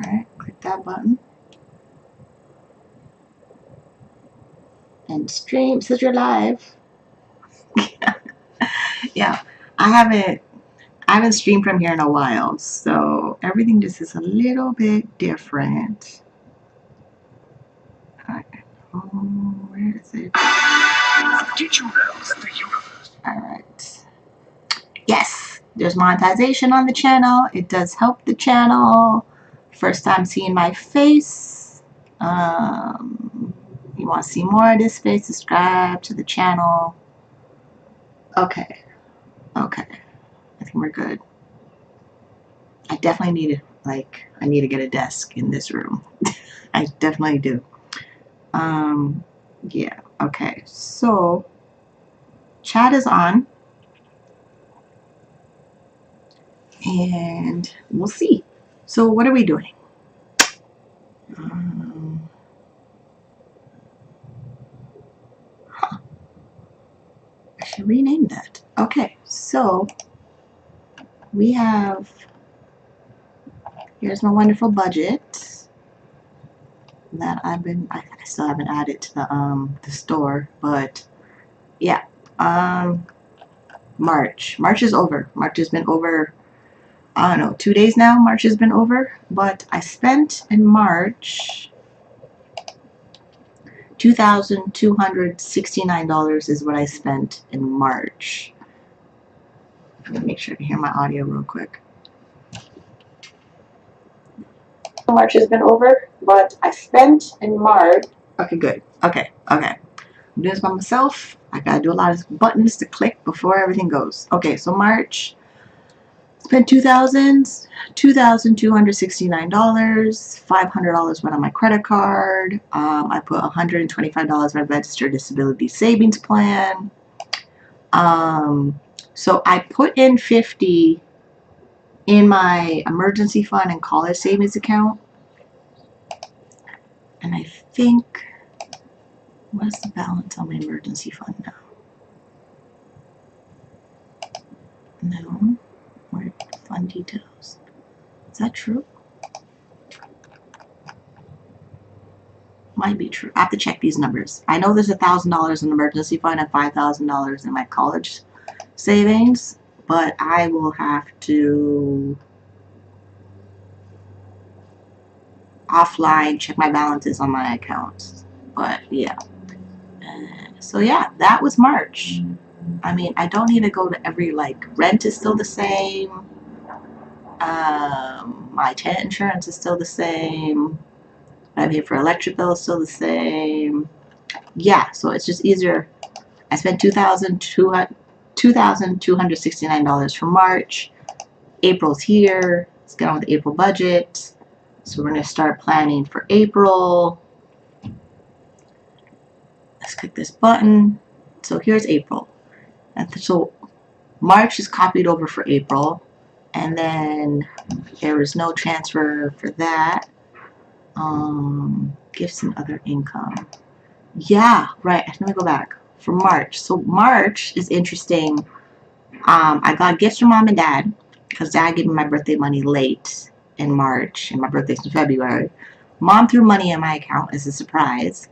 Alright, click that button. And stream, says you're live. Yeah, I haven't streamed from here in a while, so everything just is a little bit different. Alright. Oh, where is it? Did you know that the universe? Alright. Yes, there's monetization on the channel. It does help the channel. First time seeing my face. You want to see more of this face, subscribe to the channel. Okay. Okay. I think we're good. I definitely need I need to get a desk in this room. I definitely do. Yeah. Okay. So chat is on. And we'll see. So what are we doing? I should rename that. Okay, so we have, here's my wonderful budget that I still haven't added to the store, but yeah. March is over. March has been over, I don't know, 2 days now. March has been over, but I spent in March $2,269 is what I spent in March. Let me make sure I can hear my audio real quick. March has been over, but I spent in March. Okay, good. Okay. I'm doing this by myself. I gotta do a lot of buttons to click before everything goes. Okay, so March, spent $2,269. $500 went on my credit card. I put $125 on my registered disability savings plan. So I put in $50 in my emergency fund and college savings account. And I think, what's the balance on my emergency fund now? No, where fund details? Is that true? Might be true. I have to check these numbers. I know there's $1,000 in emergency fund and $5,000 in my college savings, but I will have to offline check my balances on my accounts. But yeah. So yeah, that was March. I mean, I don't need to go to every, rent is still the same. My tenant insurance is still the same. I pay for electric bill is still the same. Yeah, so it's just easier. I spent $2,269 for March. April's here. Let's get on with the April budget. So we're going to start planning for April. Let's click this button. So here's April. And so March is copied over for April. And then there is no transfer for that. Gifts and other income. Yeah, right. Let me go back. For March. So March is interesting. I got gifts from mom and dad because dad gave me my birthday money late in March and my birthday's in February. Mom threw money in my account as a surprise.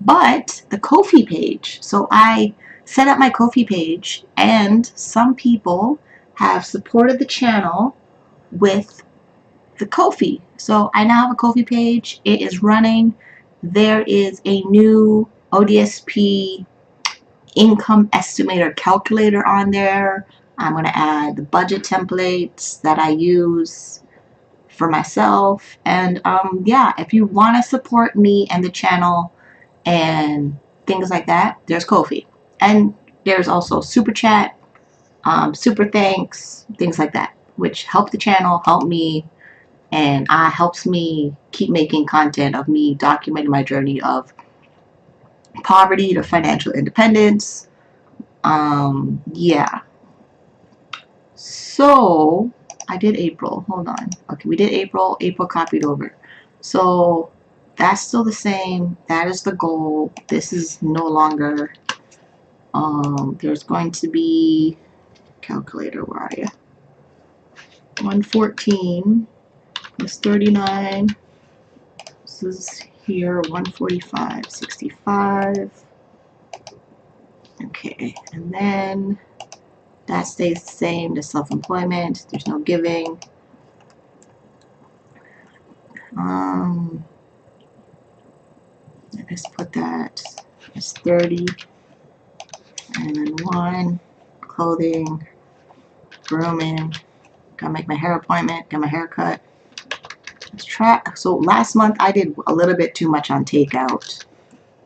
But the Ko-fi page. So I set up my Ko-fi page and some people have supported the channel with the Ko-fi. So I now have a Ko-fi page. It is running. There is a new ODSP income estimator calculator on there. I'm going to add the budget templates that I use for myself. And yeah, if you want to support me and the channel and things like that, there's Ko-fi. And there's also Super Chat, Super Thanks, things like that, which help the channel, help me, and helps me keep making content of me documenting my journey of poverty to financial independence. Yeah. So I did April. Hold on. Okay, we did April. April copied over. So that's still the same. That is the goal. This is no longer. There's going to be calculator. Where are you? 114. was 39. This is here 145.65. Okay, and then that stays the same. The self-employment. There's no giving. Let's put that as 30. And then 1, clothing, grooming. Gotta make my hair appointment, get my hair cut. Let's try. So last month I did a little bit too much on takeout.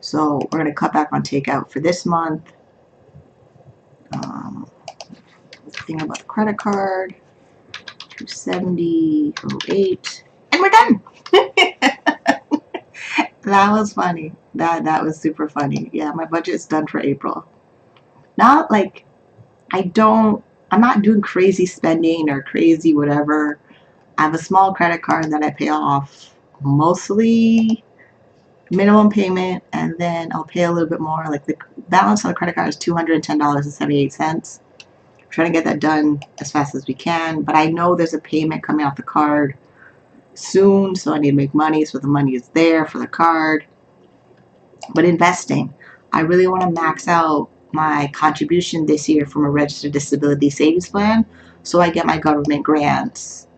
So we're gonna cut back on takeout for this month. Thing about the credit card, 270.08, and we're done. That was funny. That was super funny. Yeah, my budget's done for April. Not like I'm not doing crazy spending or crazy whatever. I have a small credit card that I pay off mostly minimum payment, and then I'll pay a little bit more. Like the balance on the credit card is $210.78. Trying to get that done as fast as we can, but I know there's a payment coming off the card soon, so I need to make money, so the money is there for the card. But investing, I really want to max out my contribution this year from a registered disability savings plan, so I get my government grants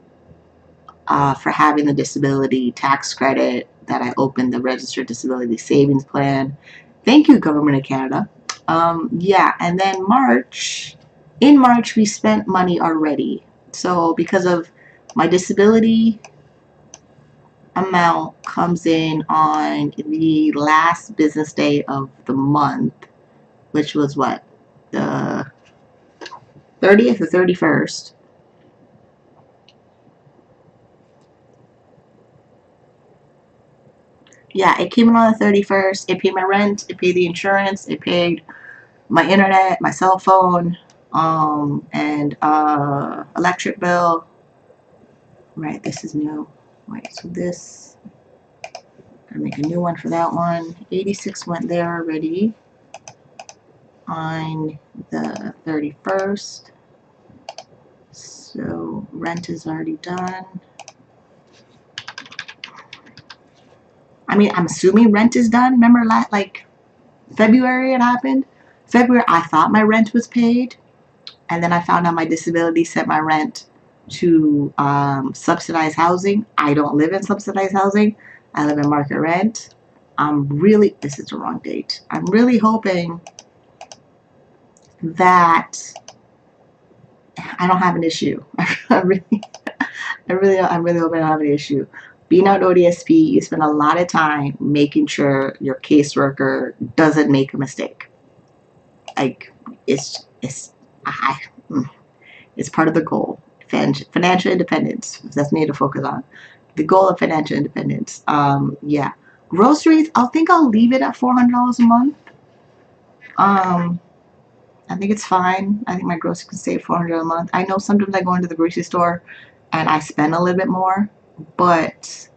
for having the disability tax credit that I opened the registered disability savings plan. Thank you, Government of Canada. Yeah, and then in March, we spent money already. So because of my disability amount comes in on the last business day of the month, which was what? The 30th or 31st. Yeah, it came in on the 31st. It paid my rent. It paid the insurance. It paid my internet, my cell phone, and electric bill. Right, this is new. Right, so this, I'll make a new one for that one. 86 went there already on the 31st. So rent is already done. I mean, I'm assuming rent is done. Remember, like February it happened? February, I thought my rent was paid. And then I found out my disability set my rent to subsidized housing. I don't live in subsidized housing. I live in market rent. This is the wrong date. I'm really hoping that I don't have an issue. I'm really hoping I don't have an issue. Being out ODSP, you spend a lot of time making sure your caseworker doesn't make a mistake. Like, it's part of the goal. Financial independence. That's me to focus on. The goal of financial independence. Yeah. Groceries, I think I'll leave it at $400 a month. I think it's fine. I think my groceries can stay $400 a month. I know sometimes I go into the grocery store and I spend a little bit more, but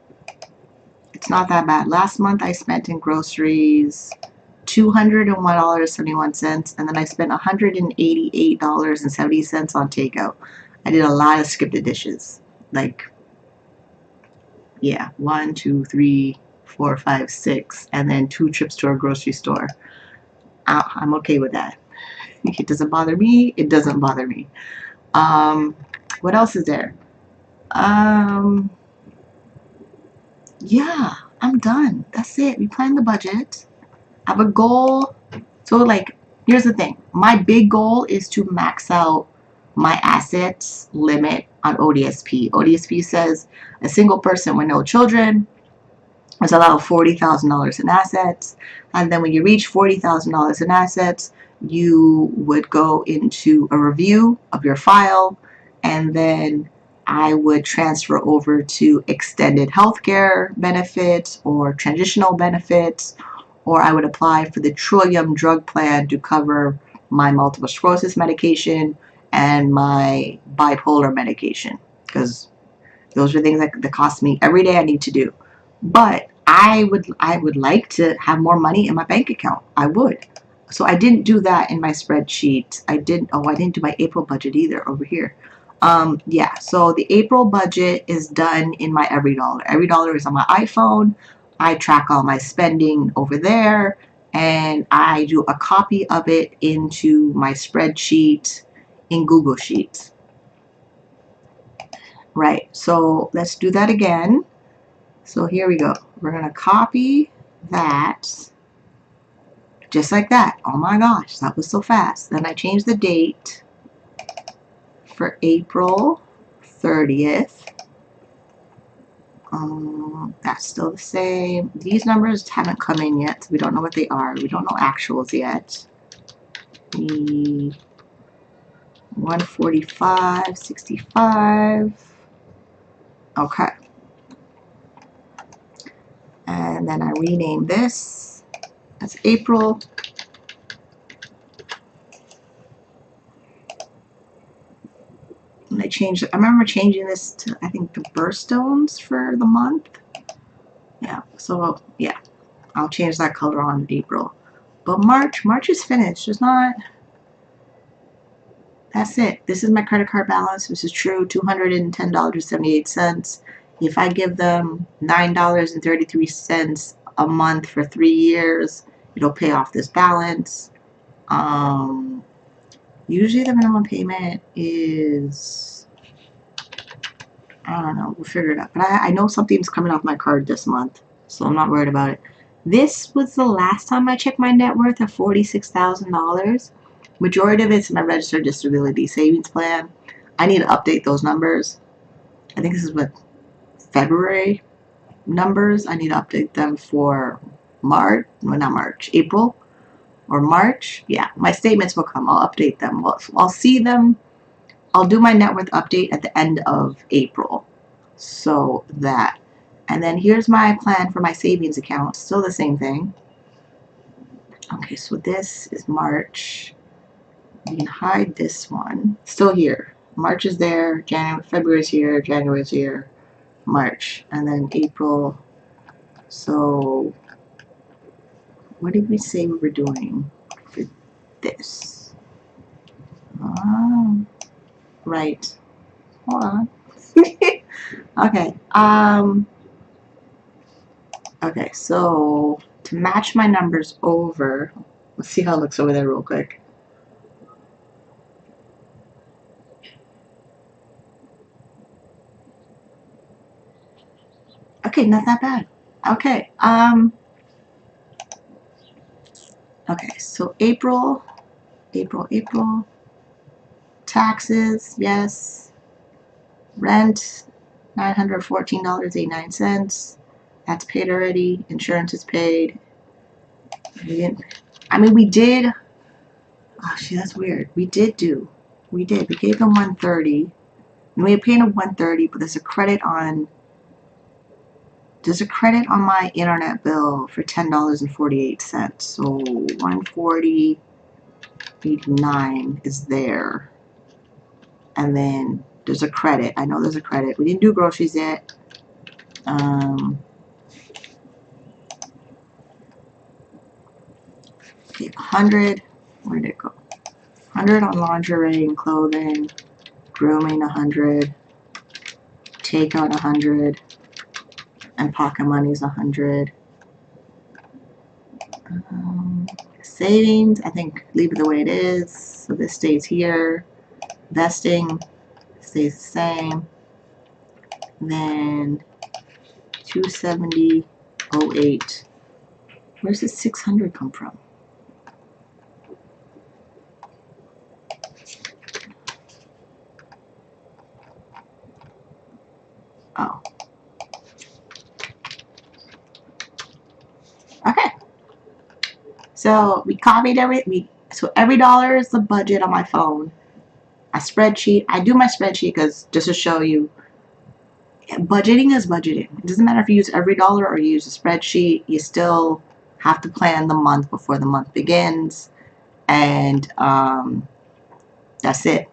it's not that bad. Last month I spent in groceries $201.71, and then I spent $188.70 on takeout. I did a lot of skipped dishes. Like, yeah, 1, 2, 3, 4, 5, 6, and then 2 trips to a grocery store. I'm okay with that. It doesn't bother me. It doesn't bother me. What else is there? Yeah, I'm done. That's it. We planned the budget. I have a goal. So, like, here's the thing. My big goal is to max out my assets limit on ODSP. ODSP says a single person with no children is allowed $40,000 in assets. And then when you reach $40,000 in assets, you would go into a review of your file, and then I would transfer over to extended healthcare benefits or transitional benefits, or I would apply for the Trillium drug plan to cover my multiple sclerosis medication and my bipolar medication, because those are things that cost me every day I need to do. But I would like to have more money in my bank account. I would. So I didn't do that in my spreadsheet. I didn't do my April budget either over here. Yeah, so the April budget is done in my Every Dollar. Every Dollar is on my iPhone. I track all my spending over there, and I do a copy of it into my spreadsheet in Google Sheets. Right, so let's do that again. So here we go. We're going to copy that just like that. Oh my gosh, that was so fast. Then I changed the date for April 30th. That's still the same. These numbers haven't come in yet, so we don't know what they are. We don't know actuals yet. The 145.65. Okay. And then I rename this as April. And I changed it. I remember changing this to, I think, the birthstones for the month. Yeah, so yeah, I'll change that color on April. But March is finished. There's not, that's it. This is my credit card balance. This is true, $210.78. If I give them $9.33 a month for 3 years, it'll pay off this balance. Usually the minimum payment is, I don't know, we'll figure it out. But I know something's coming off my card this month, so I'm not worried about it. This was the last time I checked my net worth at $46,000. Majority of it's my registered disability savings plan. I need to update those numbers. I think this is what, February numbers. I need to update them for March, well, not March, April or March. Yeah, my statements will come. I'll update them. I'll see them. I'll do my net worth update at the end of April. So that. And then here's my plan for my savings account. Still the same thing. Okay, so this is March. You can hide this one. Still here. March is there. January, February is here. January is here. March. And then April. So what did we say we were doing for this? Right. Hold on. Okay. Okay, so to match my numbers over, let's see how it looks over there real quick. Okay, not that bad. Okay. Okay, so April. Taxes, yes. Rent, $914.89. That's paid already. Insurance is paid. We didn't. I mean, we did. Oh, shit, that's weird. We did. We gave them $130. And we had paid them $130, but there's a credit on. There's a credit on my internet bill for $10.48. So $140.89 is there. And then there's a credit. I know there's a credit. We didn't do groceries yet. Okay, 100. Where did it go? 100 on lingerie and clothing. Grooming, 100. Takeout, 100. And pocket money's 100. Savings, I think leave it the way it is. So this stays here. Vesting stays the same. And then 270.08. Where's this 600 come from? Oh. Okay. So we copied so every dollar is the budget on my phone. A spreadsheet. I do my spreadsheet because just to show you, budgeting is budgeting. It doesn't matter if you use every dollar or you use a spreadsheet. You still have to plan the month before the month begins, and that's it.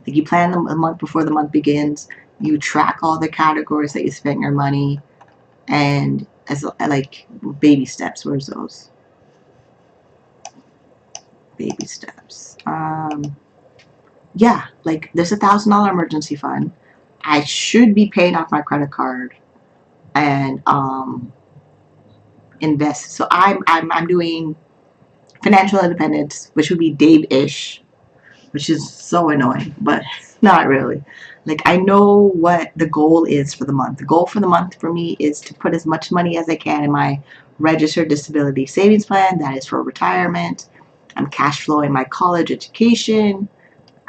Like you plan the month before the month begins. You track all the categories that you spent your money, and as like baby steps. Where's those? Baby steps. yeah, like there's $1,000 emergency fund. I should be paying off my credit card and invest. So I'm doing financial independence, which would be Dave-ish, which is so annoying, but not really. Like I know what the goal is for the month. The goal for the month for me is to put as much money as I can in my registered disability savings plan. That is for retirement. I'm cash flowing my college education,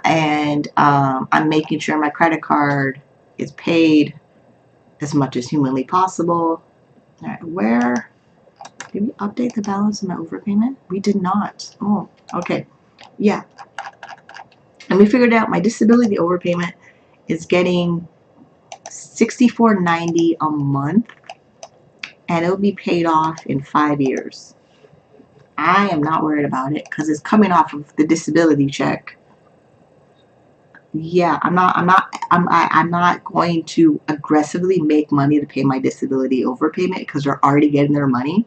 and I'm making sure my credit card is paid as much as humanly possible. All right, where did we update the balance of my overpayment? We did not. Oh, okay. Yeah. And we figured out my disability overpayment is getting $64.90 a month, and it'll be paid off in 5 years. I am not worried about it because it's coming off of the disability check. Yeah, I'm not going to aggressively make money to pay my disability overpayment because they're already getting their money.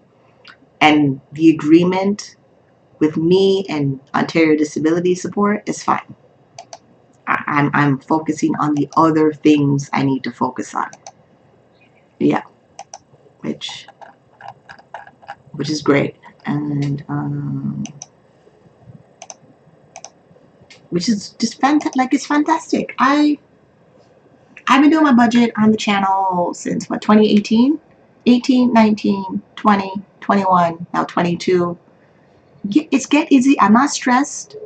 And the agreement with me and Ontario Disability Support is fine. I'm focusing on the other things I need to focus on. Yeah, which is great, and which is just like it's fantastic. I've been doing my budget on the channel since what, 2018, 18, 19, 20, 21, now 22. It's get easy. I'm not stressed.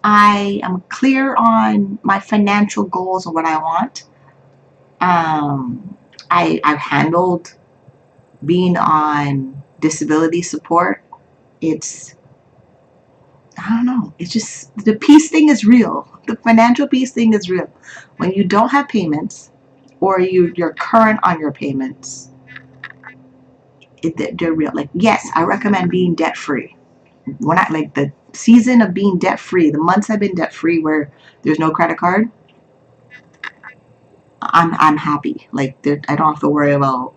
I am clear on my financial goals and what I want. I've handled being on disability support. It's, I don't know, it's just the peace thing is real. The financial peace thing is real. When you don't have payments or you're current on your payments, they're real. Like, yes, I recommend being debt free. When I like the season of being debt free, the months I've been debt free where there's no credit card, I'm happy. Like I don't have to worry about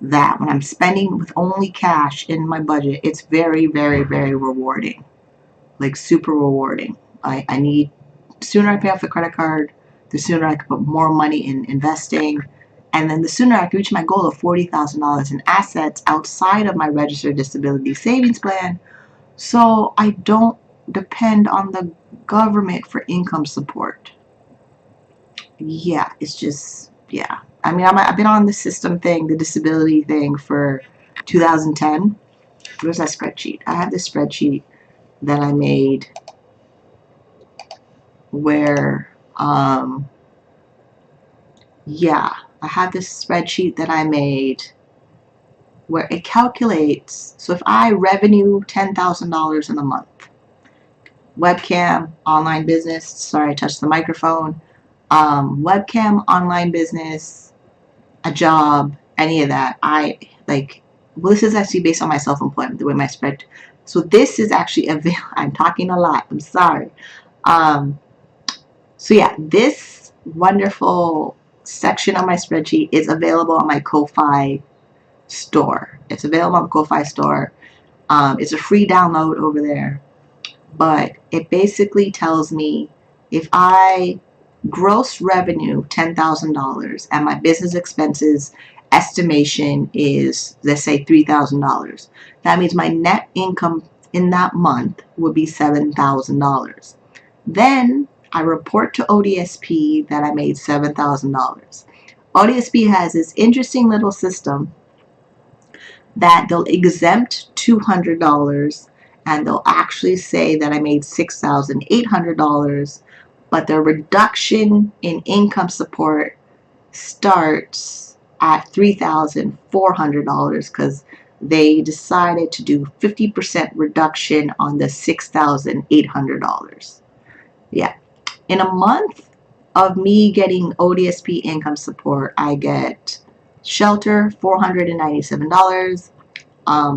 that. When I'm spending with only cash in my budget, it's very, very, very rewarding. Like super rewarding. I need, the sooner I pay off the credit card, the sooner I can put more money in investing, and then the sooner I can reach my goal of $40,000 in assets outside of my registered disability savings plan, so I don't depend on the government for income support. Yeah, it's just, yeah. I mean, I've been on the system thing, the disability thing for 2010. Where's that spreadsheet? I have this spreadsheet that I made where, yeah, I have this spreadsheet that I made where it calculates. So if I revenue $10,000 in a month, webcam, online business, sorry, I touched the microphone, webcam, online business, a job, any of that, I like, well, this is actually based on my self-employment, the way my spread. So this is actually available. I'm talking a lot. I'm sorry. So yeah, this wonderful section of my spreadsheet is available on my Ko-Fi store. It's available on the Ko-Fi store. It's a free download over there. But it basically tells me if I gross revenue $10,000 and my business expenses estimation is, let's say, $3,000. That means my net income in that month would be $7,000. Then I report to ODSP that I made $7,000. ODSP has this interesting little system that they'll exempt $200 and they'll actually say that I made $6,800, but the reduction in income support starts at $3,400 because they decided to do 50% reduction on the $6,800. Yeah. In a month of me getting ODSP income support, I get shelter, $497,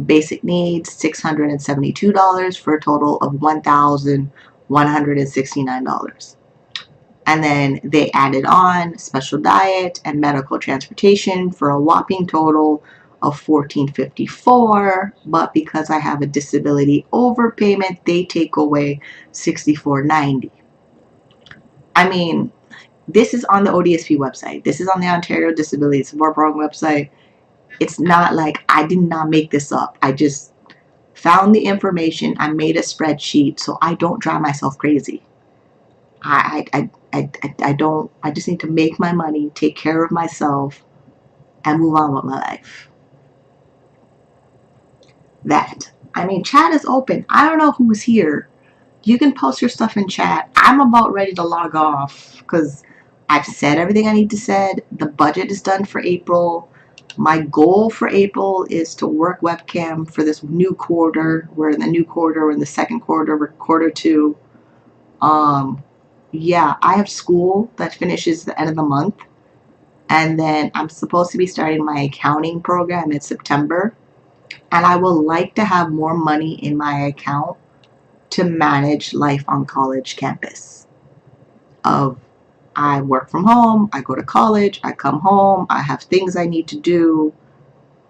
basic needs, $672 for a total of $1,169. And then they added on special diet and medical transportation for a whopping total of $1,454. But because I have a disability overpayment, they take away $64.90. I mean, this is on the ODSP website. This is on the Ontario Disability Support Program website. It's not like I did not make this up. I just found the information. I made a spreadsheet so I don't drive myself crazy. I don't. I just need to make my money, take care of myself, and move on with my life. That. I mean, chat is open. I don't know who's here. You can post your stuff in chat. I'm about ready to log off because I've said everything I need to say. The budget is done for April. My goal for April is to work webcam for this new quarter. We're in the new quarter. We're in the second quarter. We're quarter two. Yeah, I have school that finishes the end of the month. And then I'm supposed to be starting my accounting program in September. And I would like to have more money in my account to manage life on college campus. I work from home, I go to college, I come home, I have things I need to do.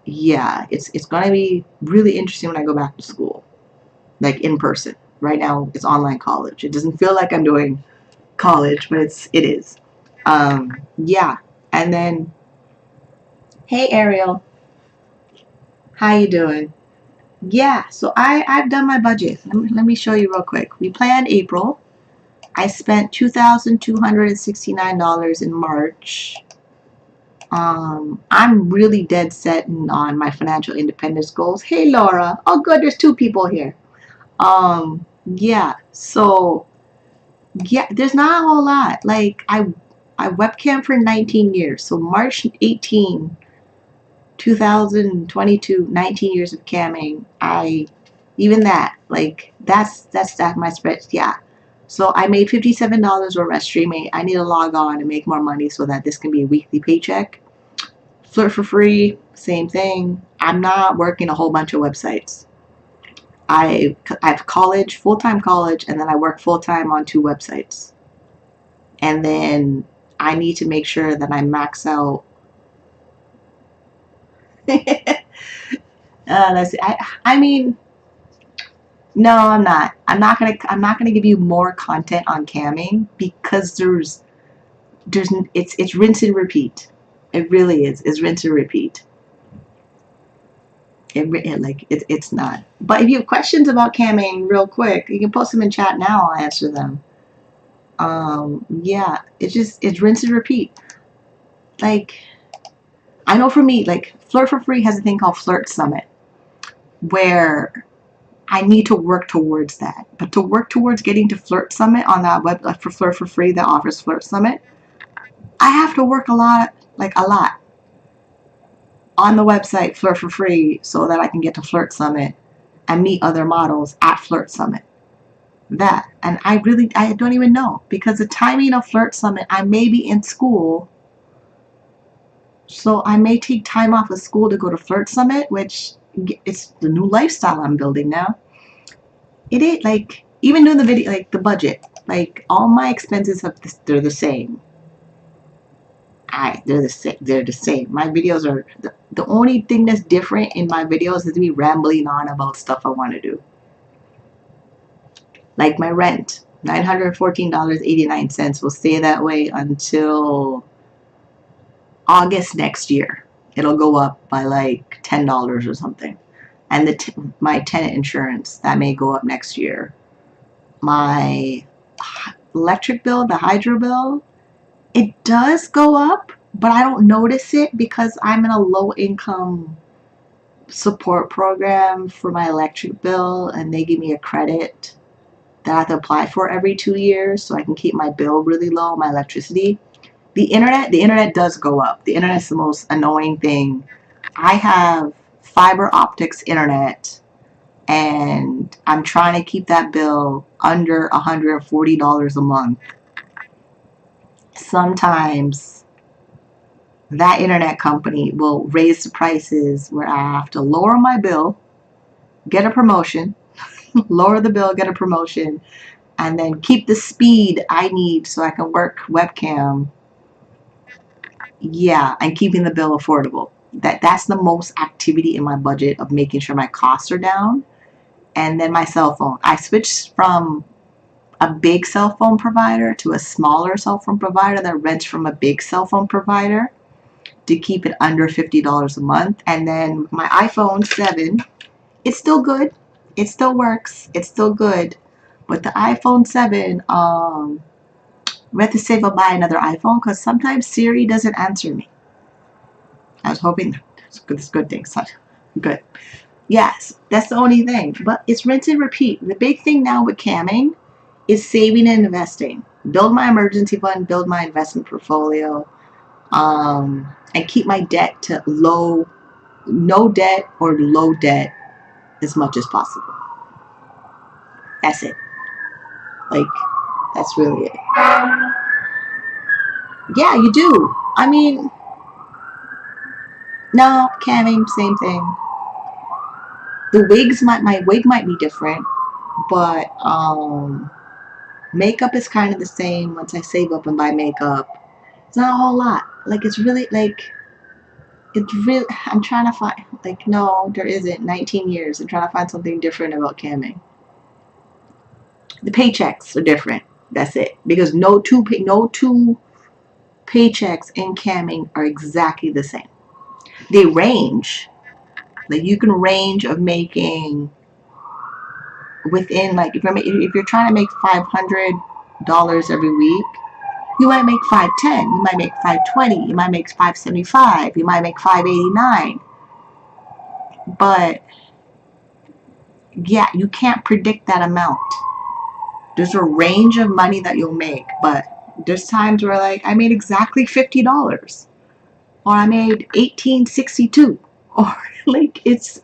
Yeah, it's going to be really interesting when I go back to school, like in person. Right now, it's online college. It doesn't feel like I'm doing college, but it is. Yeah, and then, hey Ariel, how you doing? Yeah, so I've done my budget. Let me show you real quick. We planned April. I spent $2,269 in March. I'm really dead set on my financial independence goals. Hey Laura. Oh good, there's two people here. Yeah, so yeah, there's not a whole lot. Like I webcam for 19 years. So March 18, 2022, 19 years of camming. Even that, like that's my spread. Yeah. So I made $57 over streaming. I need to log on and make more money so that this can be a weekly paycheck. Flirt for free, same thing. I'm not working a whole bunch of websites. I have college, full-time college, and then I work full-time on 2 websites. And then I need to make sure that I max out. Let's see. I mean, no, I'm not. I'm not gonna give you more content on camming because it's rinse and repeat. It really is. It's rinse and repeat. It's not. But if you have questions about camming, real quick, you can post them in chat now. I'll answer them. Yeah, it's rinse and repeat. Like, I know for me, like Flirt for Free has a thing called Flirt Summit, where I need to work towards that. But to work towards getting to Flirt Summit on that web for Flirt for Free that offers Flirt Summit, I have to work a lot on the website Flirt for Free so that I can get to Flirt Summit and meet other models at Flirt Summit. That, and I don't even know, because the timing of Flirt Summit, I may be in school, so I may take time off of school to go to Flirt Summit, which it's the new lifestyle I'm building now. It is like, even doing the video, like the budget, like all my expenses they're the same. They're the same. My videos are the only thing that's different in my videos is me rambling on about stuff I want to do. Like my rent, $914.89 will stay that way until August next year. It'll go up by like $10 or something. And my tenant insurance, that may go up next year. My electric bill, the hydro bill, it does go up, but I don't notice it because I'm in a low income support program for my electric bill, and they give me a credit that I have to apply for every 2 years so I can keep my bill really low, my electricity. The internet does go up. The internet's the most annoying thing. I have fiber optics internet, and I'm trying to keep that bill under $140 a month. Sometimes that internet company will raise the prices where I have to lower my bill, get a promotion, lower the bill, get a promotion, and then keep the speed I need so I can work webcam. Yeah, and keeping the bill affordable. That's the most activity in my budget of making sure my costs are down. And then my cell phone. I switched from a big cell phone provider to a smaller cell phone provider that rents from a big cell phone provider to keep it under $50 a month. And then my iPhone 7, it's still good. It still works. It's still good. But the iPhone 7, we have to save up buy another iPhone because sometimes Siri doesn't answer me. I was hoping it's a good thing. So good. Yes, that's the only thing. But it's rinse and repeat. The big thing now with camming is saving and investing. Build my emergency fund, build my investment portfolio, and keep my debt to no debt or low debt as much as possible. That's it. Like, that's really it. Yeah, you do. I mean, no, camming, same thing. My wig might be different, but makeup is kind of the same. Once I save up and buy makeup, it's not a whole lot. Like, it's really I'm trying to find, like, no, there isn't. 19 years. I'm trying to find something different about camming. The paychecks are different. That's it. Because no two paychecks in camming are exactly the same. They range. Like, you can range of making within, like, if you're trying to make $500 every week, you might make 510, you might make 520, you might make 575, you might make 589. But yeah, you can't predict that amount. There's a range of money that you'll make, but there's times where, like, I made exactly $50, or I made $18.62, or like, it's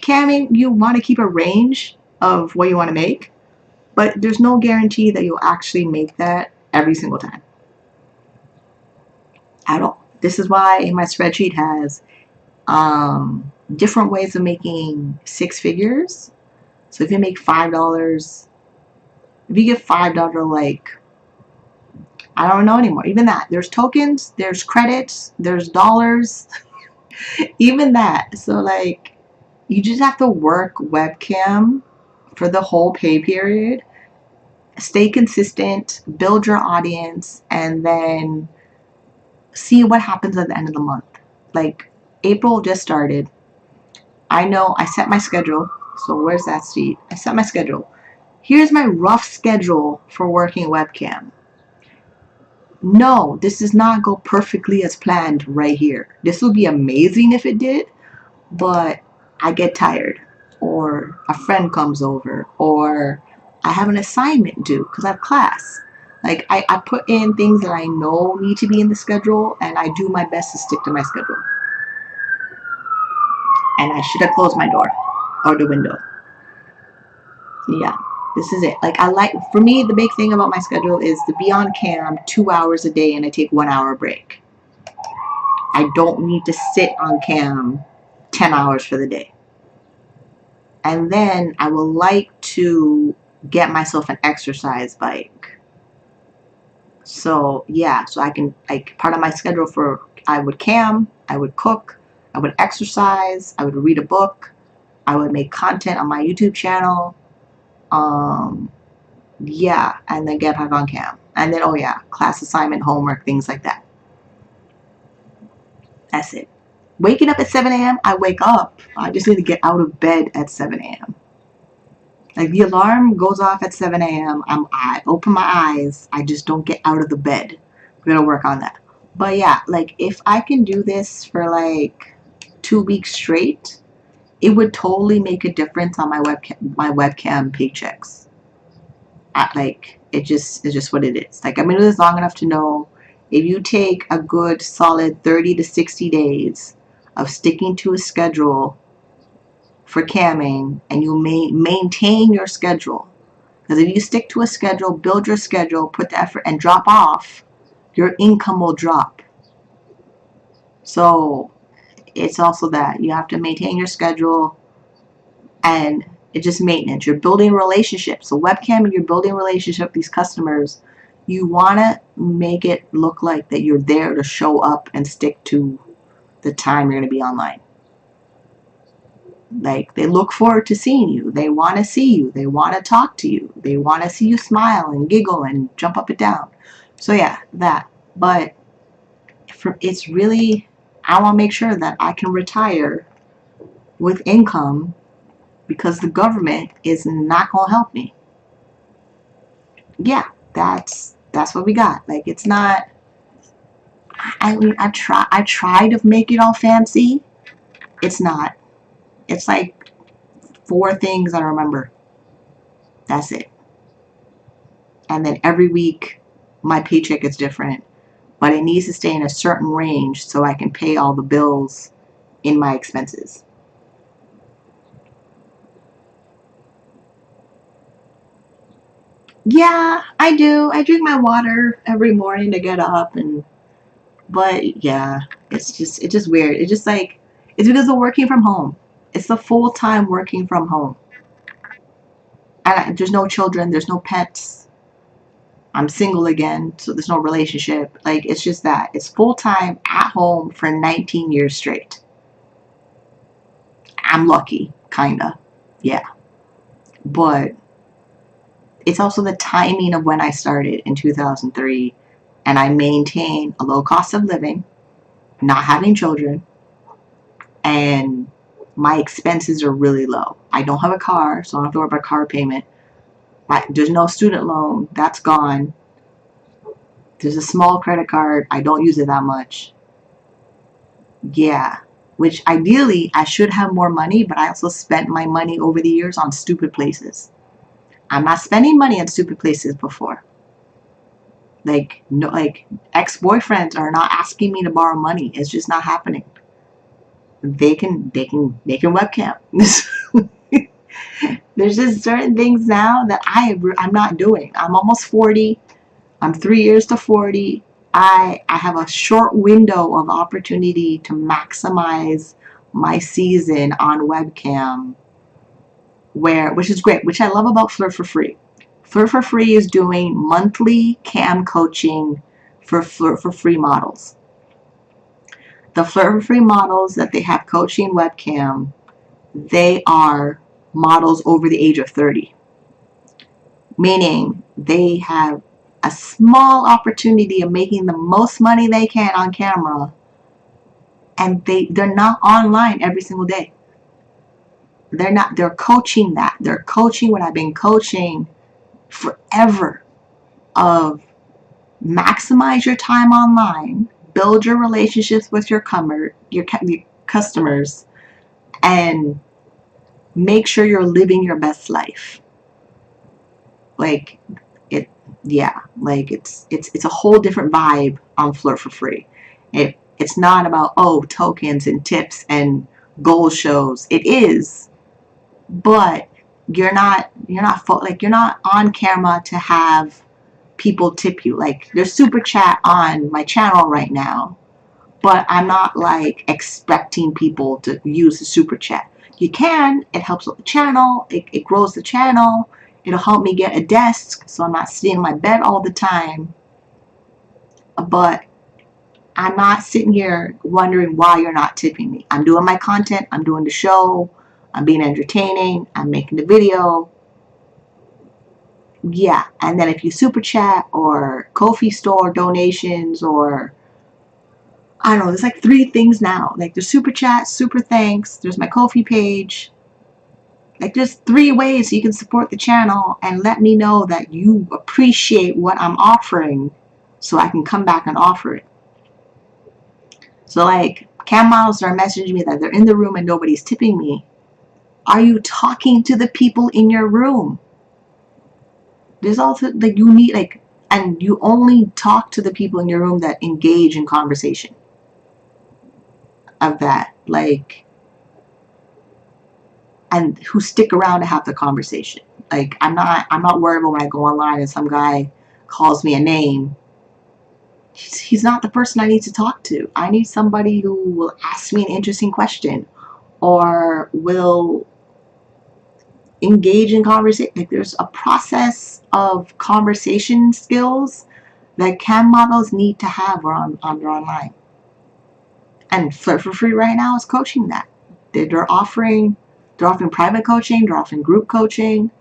camming. You want to keep a range of what you want to make, but there's no guarantee that you'll actually make that every single time at all. This is why my spreadsheet has different ways of making six figures. So if you make $5, if you get $5, like, I don't know anymore. Even that. There's tokens, there's credits, there's dollars, even that. So, like, you just have to work webcam for the whole pay period, stay consistent, build your audience, and then see what happens at the end of the month. Like, April just started. I know I set my schedule. So where's that sheet? I set my schedule. Here's my rough schedule for working webcam. No, this does not go perfectly as planned right here. This would be amazing if it did, but I get tired, or a friend comes over, or I have an assignment due because I have class. Like, I put in things that I know need to be in the schedule, and I do my best to stick to my schedule. And I should have closed my door or the window. Yeah, this is it. Like, for me, the big thing about my schedule is to be on cam 2 hours a day and I take 1 hour break. I don't need to sit on cam 10 hours for the day. And then I would like to get myself an exercise bike. So yeah, so I can, like, part of my schedule for, I would cam, I would cook, I would exercise, I would read a book, I would make content on my YouTube channel. Yeah, and then get back on cam. And then, oh yeah, class assignment, homework, things like that. That's it. Waking up at 7 a.m., I wake up. I just need to get out of bed at 7 a.m. Like, the alarm goes off at 7 a.m. I open my eyes. I just don't get out of the bed. I'm going to work on that. But yeah, like, if I can do this for like 2 weeks straight, it would totally make a difference on my webcam paychecks. It's just what it is. Like, I've been doing this long enough to know if you take a good solid 30 to 60 days of sticking to a schedule for camming, and you maintain your schedule. Because if you stick to a schedule, build your schedule, put the effort, and drop off, your income will drop. So it's also that you have to maintain your schedule, and it's just maintenance. You're building relationships. So webcam, you're building a relationship with these customers. You want to make it look like that you're there to show up and stick to the time you're going to be online. Like, they look forward to seeing you. They want to see you. They want to talk to you. They want to see you smile and giggle and jump up and down. So yeah, that. But it's really, I want to make sure that I can retire with income, because the government is not going to help me. Yeah, that's what we got. Like, it's not, I mean, I try to make it all fancy. It's not. It's like 4 things I remember. That's it. And then every week my paycheck is different, but it needs to stay in a certain range so I can pay all the bills in my expenses. Yeah, I do. I drink my water every morning to get up, and but yeah, it's just weird. It's just like, it's because of working from home. It's the full time working from home. And there's no children, there's no pets. I'm single again, so there's no relationship. Like, it's just that. It's full time at home for 19 years straight. I'm lucky, kinda. Yeah. But it's also the timing of when I started in 2003, and I maintain a low cost of living, not having children, and my expenses are really low. I don't have a car, so I don't have to worry about car payment. There's no student loan, that's gone. There's a small credit card, I don't use it that much. Yeah, which ideally I should have more money, but I also spent my money over the years on stupid places. I'm not spending money on stupid places before. Like, no, like, ex-boyfriends are not asking me to borrow money. It's just not happening. They can webcam. There's just certain things now that I'm not doing. I'm almost 40. I'm 3 years to 40. I have a short window of opportunity to maximize my season on webcam, which is great, which I love about Flirt for Free. Flirt for Free is doing monthly cam coaching for Flirt for Free models. The Flirt for Free models that they have coaching webcam, they are models over the age of 30. Meaning they have a small opportunity of making the most money they can on camera, and they're not online every single day. They're coaching that. They're coaching what I've been coaching forever, of maximize your time online, build your relationships with your customers, and make sure you're living your best life. Like, yeah, like, it's a whole different vibe on Flirt for Free. It's not about, oh, tokens and tips and goal shows. It is, but you're not on camera to have people tip you. Like, there's super chat on my channel right now, but I'm not like expecting people to use the super chat. You can, it helps with the channel, it grows the channel, it'll help me get a desk so I'm not sitting in my bed all the time. But I'm not sitting here wondering why you're not tipping me. I'm doing my content, I'm doing the show, I'm being entertaining, I'm making the video. Yeah, and then if you super chat or Ko-fi store donations, or I don't know, there's like 3 things now. Like, there's super chat, super thanks, there's my Ko-fi page. Like, there's 3 ways you can support the channel and let me know that you appreciate what I'm offering, so I can come back and offer it. So, like, cam models are messaging me that they're in the room and nobody's tipping me. Are you talking to the people in your room? There's also, like, you need, like, and you only talk to the people in your room that engage in conversation of that, like, and who stick around to have the conversation. Like, I'm not worried about when I go online and some guy calls me a name. He's not the person I need to talk to. I need somebody who will ask me an interesting question, or will engage in conversation. Like, there's a process of conversation skills that cam models need to have on their online. And Flirt for Free right now is coaching that. They're offering They're offering private coaching, they're offering group coaching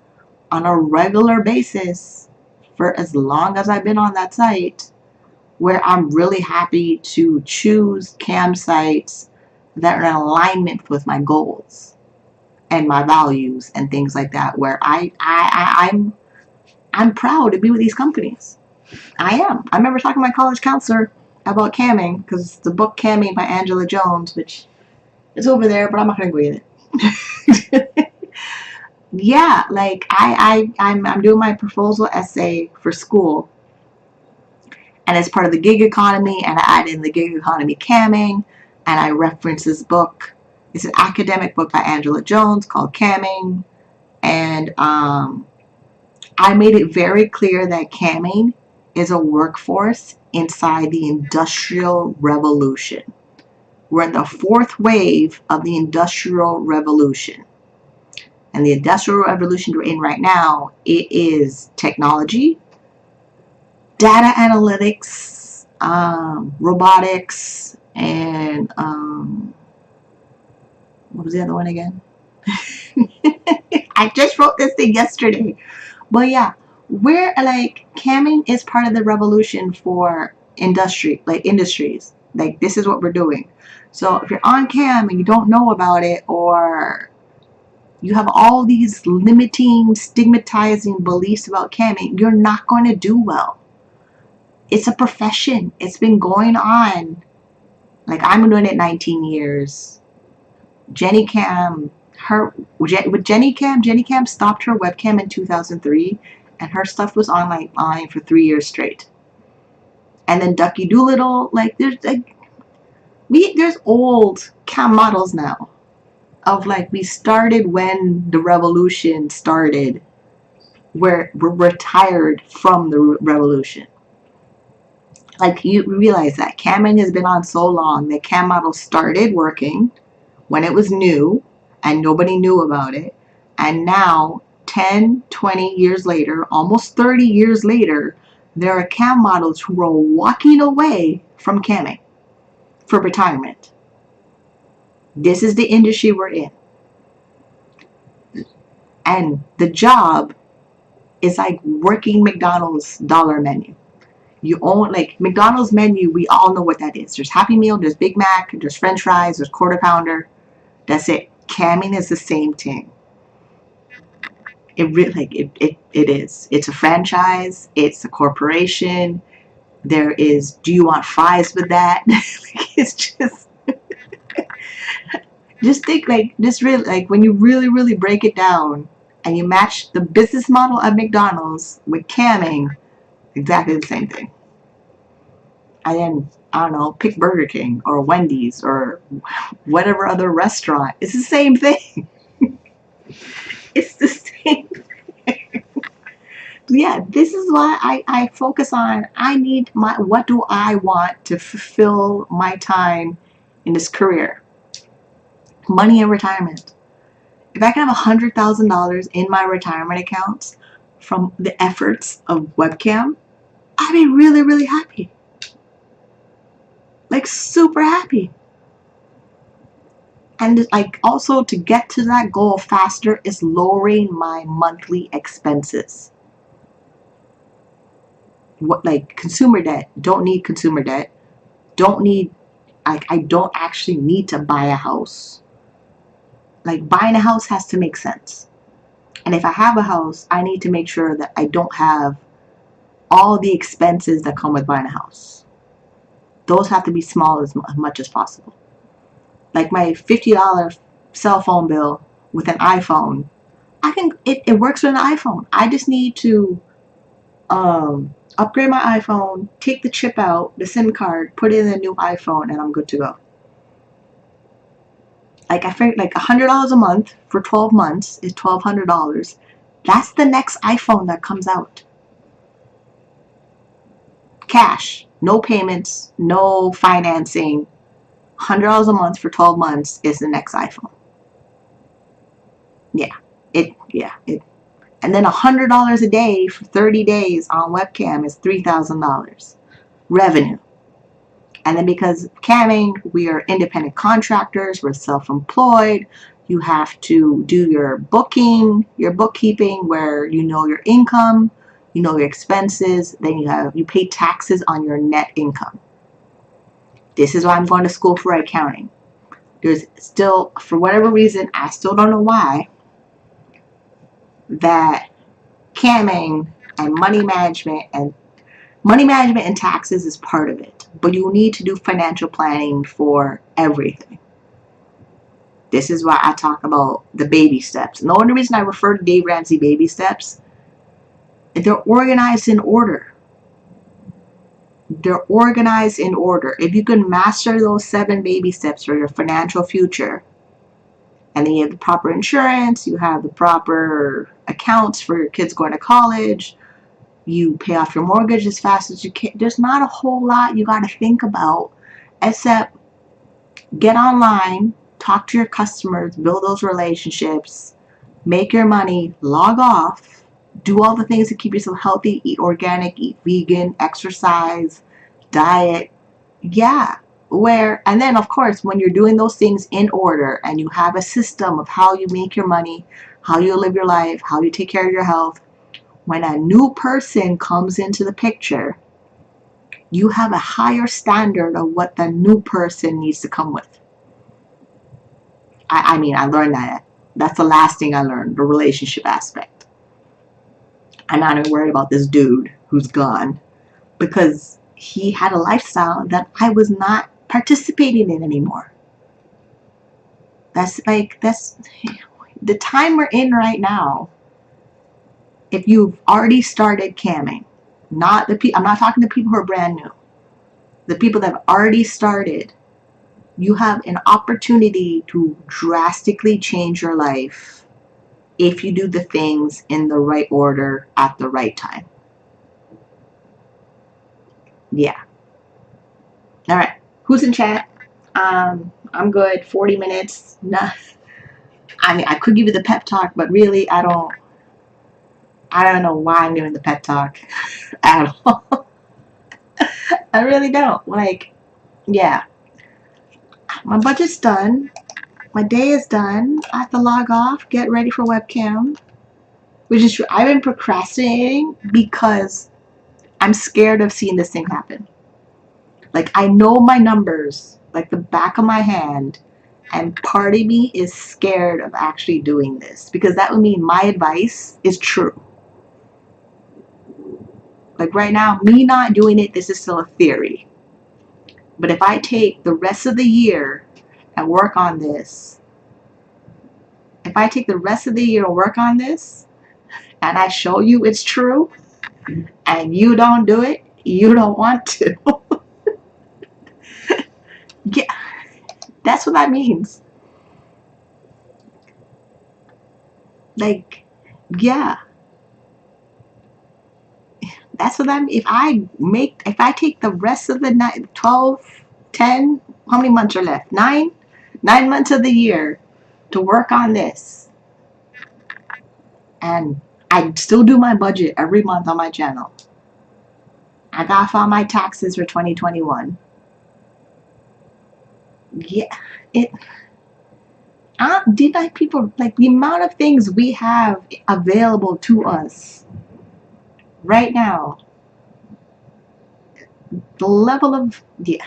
on a regular basis for as long as I've been on that site, where I'm really happy to choose cam sites that are in alignment with my goals and my values and things like that, where I'm proud to be with these companies. I am. I remember talking to my college counselor about camming, because the book Camming by Angela Jones, which is over there, but I'm not gonna go get it. Yeah, like I'm doing my proposal essay for school, and it's part of the gig economy, and I add in the gig economy camming, and I reference this book. It's an academic book by Angela Jones called Camming, and I made it very clear that camming is a workforce inside the Industrial Revolution. We're in the fourth wave of the Industrial Revolution. And the Industrial Revolution we're in right now, it is technology, data analytics, robotics, and what was the other one again? I just wrote this thing yesterday. But yeah, we're like, camming is part of the revolution for industries. Like, this is what we're doing. So if you're on cam and you don't know about it, or you have all these limiting, stigmatizing beliefs about camming, you're not going to do well. It's a profession. It's been going on. Like, I'm doing it 19 years. Jenny Cam stopped her webcam in 2003, and her stuff was online for 3 years straight. And then Ducky Doolittle, there's old cam models now of we started when the revolution started, where we're retired from the revolution. Like, you realize that camming has been on so long that cam models started working when it was new and nobody knew about it. And now, 10, 20 years later, almost 30 years later, there are cam models who are walking away from camming for retirement. This is the industry we're in. And the job is like working McDonald's dollar menu. You own, McDonald's menu, we all know what that is. There's Happy Meal, there's Big Mac, there's French fries, there's Quarter Pounder. That's it. Camming is the same thing. It really, it is. It's a franchise. It's a corporation. There is, do you want fries with that? It's just think, when you really break it down and you match the business model of McDonald's with camming, exactly the same thing. And then, I don't know, pick Burger King or Wendy's or whatever other restaurant. It's the same thing. It's the same thing. Yeah, this is why I focus on, what do I want to fulfill my time in this career? Money and retirement. If I can have $100,000 in my retirement accounts from the efforts of webcam, I'd be really happy. Super happy. And also, to get to that goal faster is lowering my monthly expenses. Consumer debt. Don't need consumer debt. I don't actually need to buy a house. Buying a house has to make sense. And if I have a house, I need to make sure that I don't have all the expenses that come with buying a house. Those have to be small as much as possible. My $50 cell phone bill with an iPhone, it works with an iPhone. I just need to upgrade my iPhone, take the chip out, the SIM card, put it in a new iPhone, and I'm good to go. I figured $100 a month for 12 months is $1,200. That's the next iPhone that comes out. Cash, no payments, no financing. $100 a month for 12 months is the next iPhone. And then $100 a day for 30 days on webcam is $3,000 revenue. And then, because camming, we are independent contractors, we're self-employed, You have to do your bookkeeping, where you know your income, you know your expenses, then you pay taxes on your net income. This is why I'm going to school for accounting. There's still, for whatever reason, I still don't know why, that camming and money management and taxes is part of it. But you need to do financial planning for everything. This is why I talk about the baby steps. And the only reason I refer to Dave Ramsey baby steps, they're organized in order. They're organized in order. If you can master those 7 baby steps for your financial future, and then you have the proper insurance, you have the proper accounts for your kids going to college, you pay off your mortgage as fast as you can. There's not a whole lot you got to think about except get online, talk to your customers, build those relationships, make your money, log off, do all the things to keep yourself healthy, eat organic, eat vegan, exercise, diet. Yeah. And then of course, when you're doing those things in order and you have a system of how you make your money, how you live your life, how you take care of your health, when a new person comes into the picture, you have a higher standard of what the new person needs to come with. I learned that. That's the last thing I learned, the relationship aspect. I'm not even worried about this dude who's gone, because he had a lifestyle that I was not participating in anymore. That's the time we're in right now. If you've already started camming, I'm not talking to people who are brand new. The people that have already started, you have an opportunity to drastically change your life if you do the things in the right order at the right time. Yeah. All right. Who's in chat? I'm good. 40 minutes. Nah. I could give you the pep talk, but really, I don't know why I'm giving the pep talk at all. I really don't. Yeah. My budget's done. My day is done. I have to log off, get ready for webcam, which is true. I've been procrastinating because I'm scared of seeing this thing happen. I know my numbers like the back of my hand, and part of me is scared of actually doing this, because that would mean my advice is true. Right now, me not doing it, this is still a theory. But if I take the rest of the year and work on this, and I show you it's true, and you don't do it, you don't want to. Yeah, that's what that means. Yeah. That's what if I take the rest of the 12, 10, how many months are left? 9 months of the year to work on this. And I still do my budget every month on my channel. I gotta file my taxes for 2021. Yeah, people, the amount of things we have available to us right now, the level of, yeah.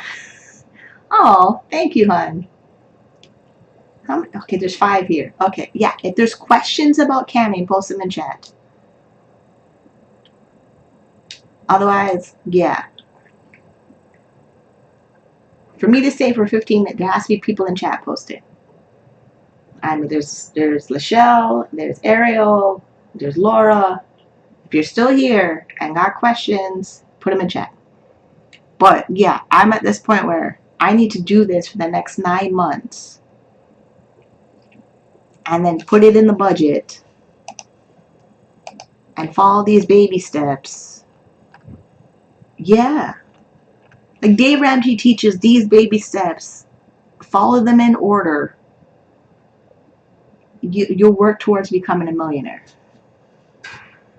Oh, thank you, hon. Okay, there's 5 here. Okay, yeah, if there's questions about camming, post them in chat. Otherwise, yeah. For me to stay for 15 minutes, there has to be people in chat posting. There's Lachelle, there's Ariel, there's Laura. If you're still here and got questions, put them in chat. But yeah, I'm at this point where I need to do this for the next 9 months, and then put it in the budget and follow these baby steps. Yeah. Dave Ramsey teaches these baby steps. Follow them in order. You'll work towards becoming a millionaire.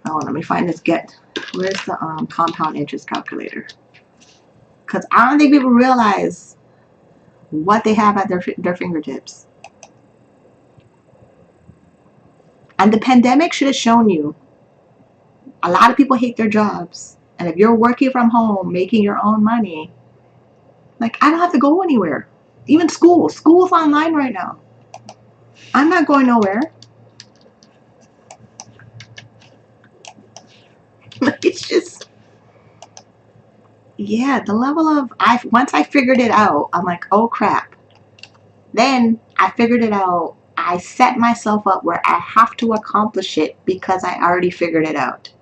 Oh, let me find this. Where's the compound interest calculator? Because I don't think people realize what they have at their fingertips. And the pandemic should have shown you a lot of people hate their jobs. And if you're working from home, making your own money, like, I don't have to go anywhere. Even school. School's online right now. I'm not going nowhere. Like, it's just, yeah, the level of, once I figured it out, I'm like, oh crap. Then I figured it out. I set myself up where I have to accomplish it because I already figured it out.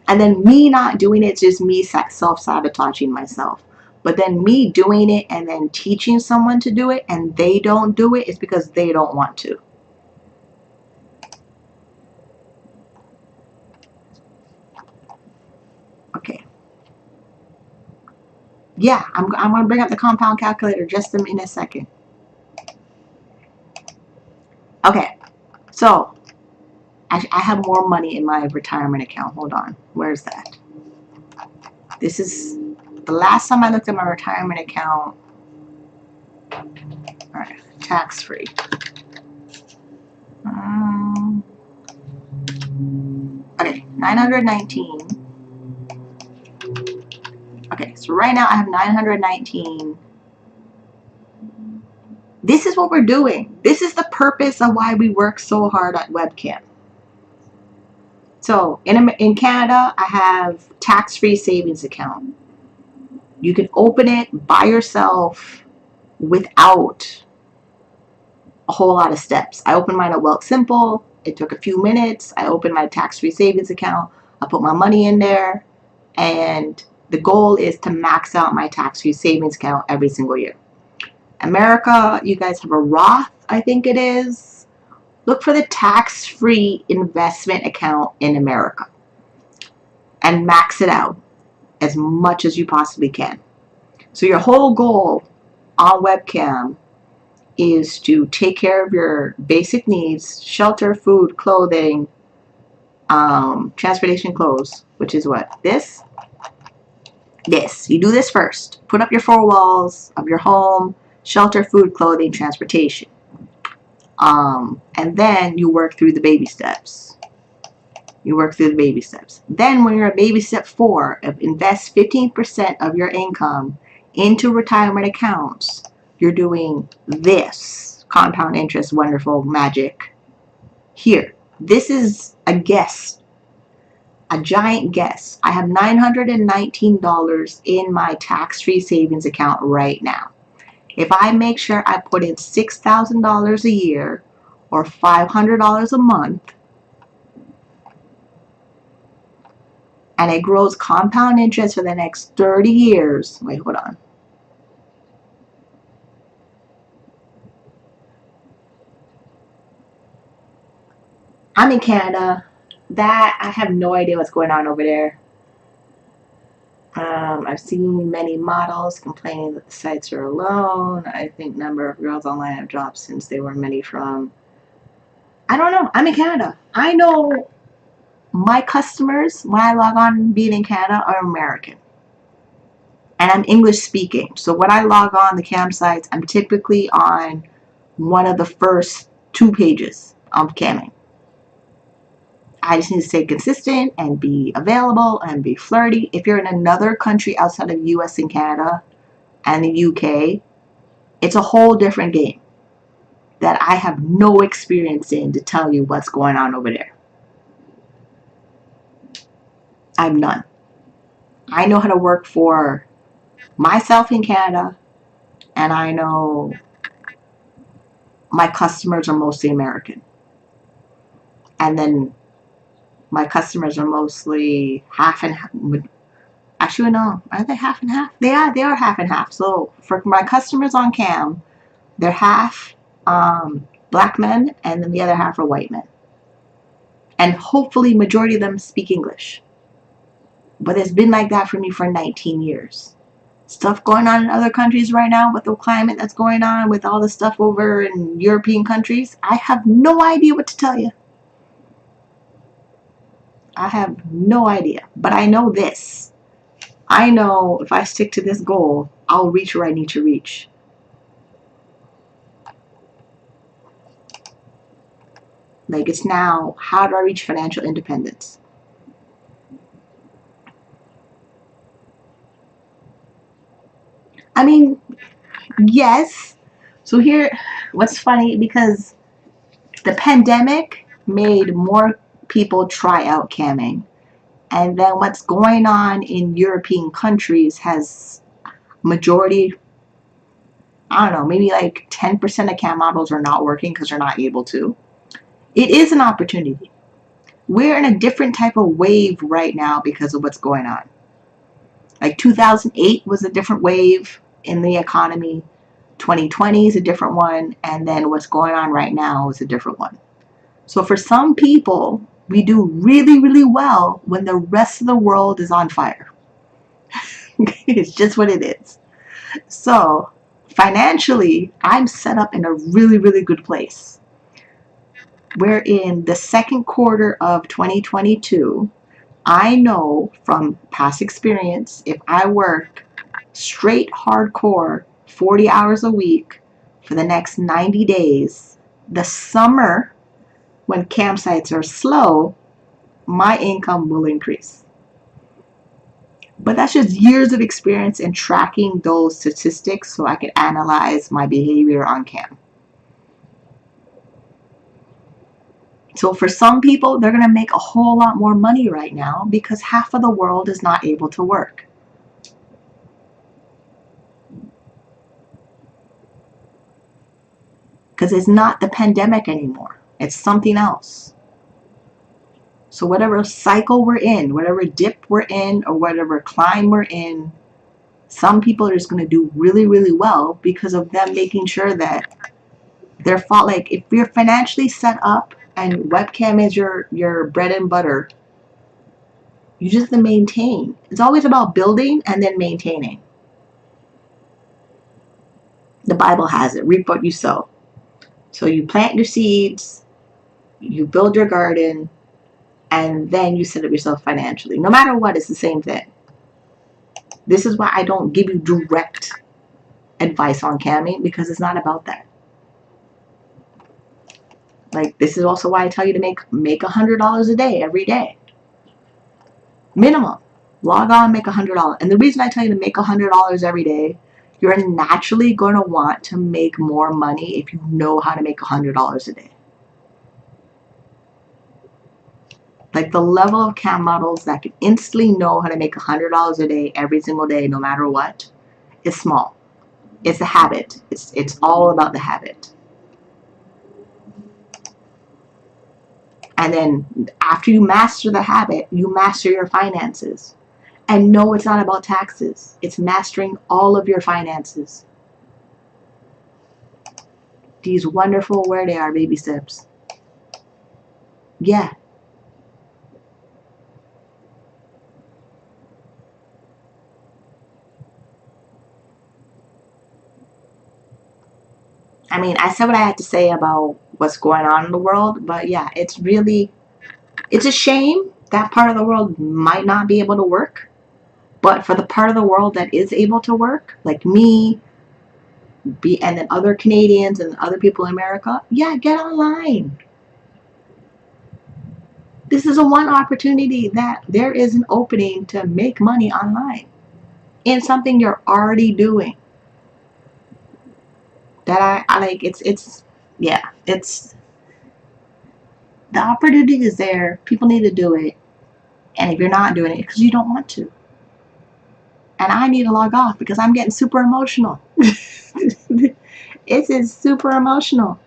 And then me not doing it's just me self-sabotaging myself. But then me doing it and then teaching someone to do it and they don't do it is because they don't want to. Okay. Yeah, I'm going to bring up the compound calculator just in a second. Okay, so I have more money in my retirement account. Hold on. Where's that? This is the last time I looked at my retirement account. All right, tax-free. Okay, 919. Okay, so right now I have 919. This is what we're doing. This is the purpose of why we work so hard at webcam. So in Canada, I have tax-free savings account. You can open it by yourself without a whole lot of steps. I opened mine at Wealth Simple. It took a few minutes. I opened my tax-free savings account. I put my money in there, and the goal is to max out my tax-free savings account every single year. America, you guys have a Roth, I think it is. Look for the tax-free investment account in America and max it out as much as you possibly can. So your whole goal on webcam is to take care of your basic needs: shelter, food, clothing, transportation, clothes, which is what? This. You do this first. Put up your 4 walls of your home: shelter, food, clothing, transportation. And then you work through the baby steps. Then when you're at baby step 4, invest 15% of your income into retirement accounts. You're doing this compound interest, wonderful magic here. This is a guess, a giant guess. I have $919 in my tax-free savings account right now. If I make sure I put in $6,000 a year or $500 a month, and it grows compound interest for the next 30 years. Wait, hold on. I'm in Canada. I have no idea what's going on over there. I've seen many models complaining that the sites are alone. I think number of girls online have dropped since they were many from. I don't know. I'm in Canada. I know my customers, when I log on being in Canada, are American. And I'm English speaking. So when I log on the campsites, I'm typically on one of the first 2 pages of camming. I just need to stay consistent and be available and be flirty. If you're in another country outside of the US and Canada and the UK, it's a whole different game that I have no experience in to tell you what's going on over there. I'm none. I know how to work for myself in Canada, and I know my customers are mostly American. And then my customers are mostly half and half. Actually, no. Are they half and half? They are half and half. So for my customers on cam, they're half black men, and then the other half are white men. And hopefully majority of them speak English. But it's been like that for me for 19 years. Stuff going on in other countries right now with the climate that's going on, with all the stuff over in European countries, I have no idea what to tell you. I have no idea. But I know this. I know if I stick to this goal, I'll reach where I need to reach. Like, it's now, how do I reach financial independence? I mean, yes. So here, what's funny, because the pandemic made more people try out camming. And then what's going on in European countries has majority, I don't know, maybe like 10% of cam models are not working because they're not able to. It is an opportunity. We're in a different type of wave right now because of what's going on. Like 2008 was a different wave in the economy. 2020 is a different one. And then what's going on right now is a different one. So for some people, we do really, really well when the rest of the world is on fire. It's just what it is. So financially, I'm set up in a really, really good place. We're in the second quarter of 2022. I know from past experience, if I work straight hardcore 40 hours a week for the next 90 days, the summer when campsites are slow, my income will increase. But that's just years of experience in tracking those statistics so I can analyze my behavior on cam. So for some people, they're going to make a whole lot more money right now because half of the world is not able to work. Because it's not the pandemic anymore. It's something else. So whatever cycle we're in, whatever dip we're in, or whatever climb we're in, some people are just going to do really, really well because of them making sure that they're like, if you're financially set up and webcam is your bread and butter, you just have to maintain. It's always about building and then maintaining. The Bible has it, reap what you sow. So you plant your seeds, you build your garden, and then you set up yourself financially. No matter what, it's the same thing. This is why I don't give you direct advice on camming, because it's not about that. Like, this is also why I tell you to make $100 a day every day. Minimum. Log on, make $100. And the reason I tell you to make $100 every day, you're naturally going to want to make more money if you know how to make $100 a day. Like, the level of cam models that can instantly know how to make $100 a day every single day, no matter what, is small. It's a habit. It's all about the habit. And then after you master the habit, you master your finances. And no, it's not about taxes. It's mastering all of your finances. These wonderful, where they are, baby steps. Yeah. I mean, I said what I had to say about what's going on in the world, but yeah, it's a shame that part of the world might not be able to work. But for the part of the world that is able to work, like me, and then other Canadians and other people in America, yeah, get online. This is a one opportunity that there is an opening to make money online in something you're already doing. That I like, yeah, it's, the opportunity is there. People need to do it. And if you're not doing it, because you don't want to. And I need to log off because I'm getting super emotional. It is super emotional.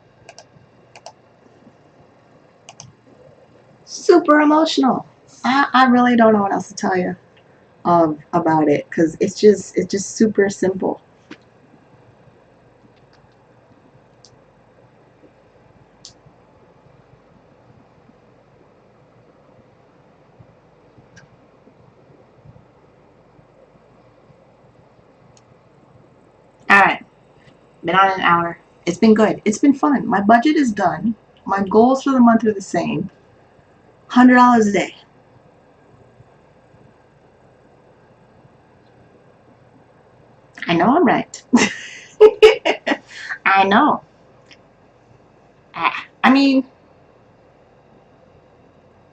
Super emotional. I really don't know what else to tell you about it, because it's just super simple. All right, been on an hour. It's been good. It's been fun. My budget is done. My goals for the month are the same. $100 a day. I know I'm right. I know. I mean,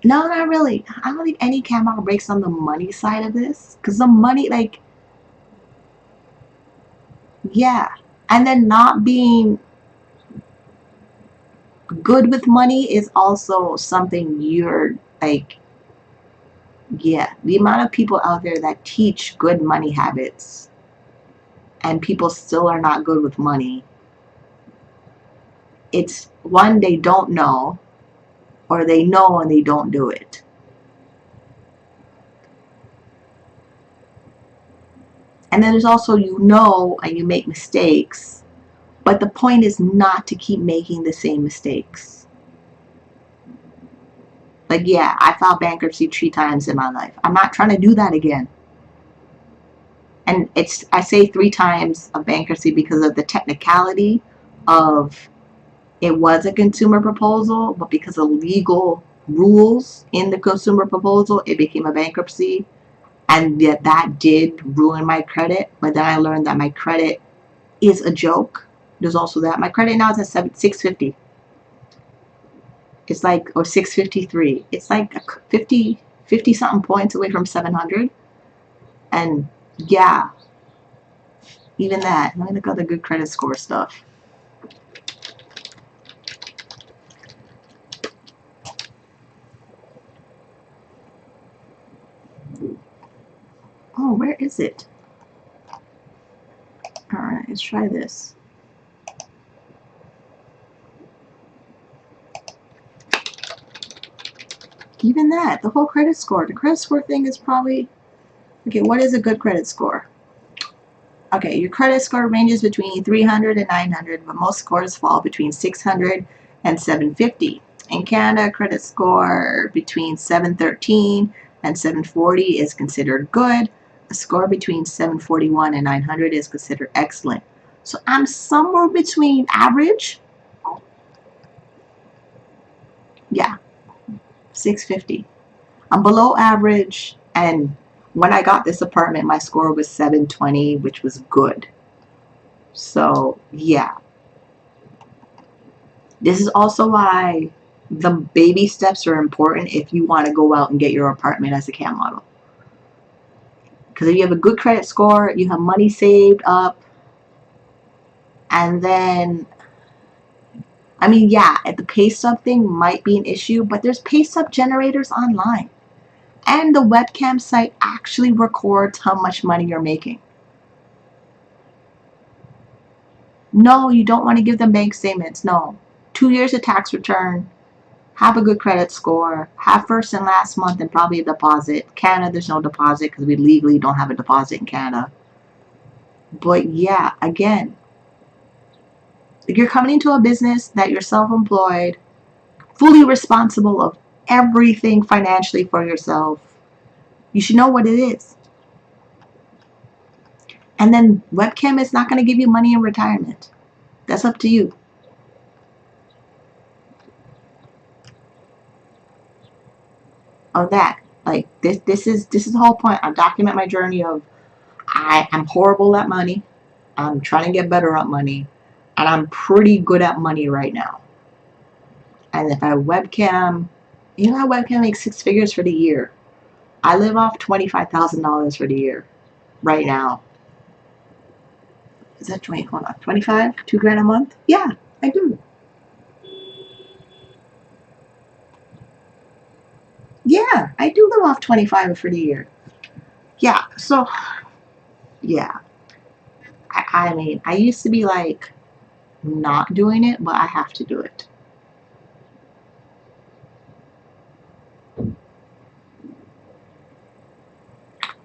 No, not really. I don't think any cam model breaks on the money side of this, because the money, like, yeah, and then not being good with money is also something you're like, yeah, the amount of people out there that teach good money habits and people still are not good with money. It's one, they don't know, or they know and they don't do it. And then there's also, you know, and you make mistakes, but the point is not to keep making the same mistakes. Like, yeah, I filed bankruptcy 3 times in my life. I'm not trying to do that again. And it's, I say 3 times of bankruptcy because of the technicality of, it was a consumer proposal, but because of legal rules in the consumer proposal, it became a bankruptcy. And yet that did ruin my credit. But then I learned that my credit is a joke. There's also that. My credit now is at 650. It's like, or 653. It's like 50 something points away from 700. And yeah, even that. Let me look at the good credit score stuff. Oh, where is it? All right, let's try this. Even that, the whole credit score. The credit score thing is probably, okay, what is a good credit score? Okay, your credit score ranges between 300 and 900, but most scores fall between 600 and 750. In Canada, credit score between 713 and 740 is considered good. A score between 741 and 900 is considered excellent. So I'm somewhere between average. Yeah, 650. I'm below average, and when I got this apartment, my score was 720, which was good. So yeah, this is also why the baby steps are important if you want to go out and get your apartment as a cam model. Because if you have a good credit score, you have money saved up, and then, I mean, yeah, the pay stub thing might be an issue, but there's pay stub generators online. And the webcam site actually records how much money you're making. No, you don't want to give them bank statements. No. 2 years of tax return, have a good credit score, have first and last month and probably a deposit. Canada, there's no deposit because we legally don't have a deposit in Canada. But yeah, again, if you're coming into a business that you're self-employed, fully responsible of everything financially for yourself, you should know what it is. And then webcam is not going to give you money in retirement. That's up to you. Of that, like this is the whole point. I document my journey of, I'm horrible at money. I'm trying to get better at money, and I'm pretty good at money right now. And if I webcam, you know, how webcam makes 6 figures for the year. I live off $25,000 for the year right now. Is that 20? Hold on, 25, $2,000 a month? Yeah, I do. Yeah, I do live off 25 for the year. Yeah, so yeah, I mean, I used to be like not doing it, but I have to do it.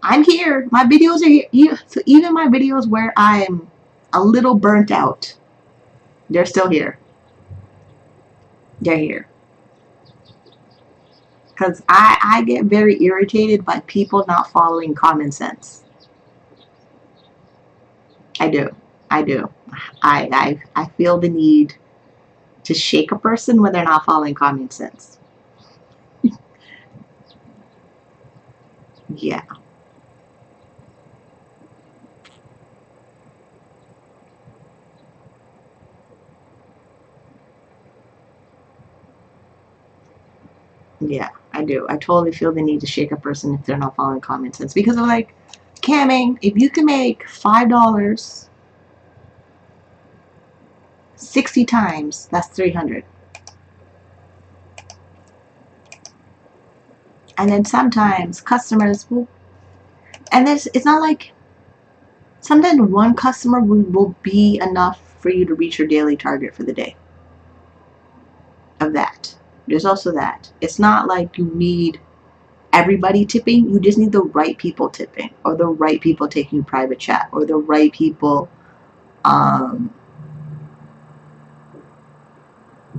I'm here. My videos are here. So even my videos where I'm a little burnt out, they're still here. They're here. Because I get very irritated by people not following common sense. I do. I do. I feel the need to shake a person when they're not following common sense. Yeah. Yeah. I do. I totally feel the need to shake a person if they're not following common sense. Because I'm like, camming, if you can make $5 60 times, that's 300. And then sometimes customers will, and it's not like, sometimes one customer will be enough for you to reach your daily target for the day of that. There's also that. It's not like you need everybody tipping. You just need the right people tipping, or the right people taking private chat, or the right people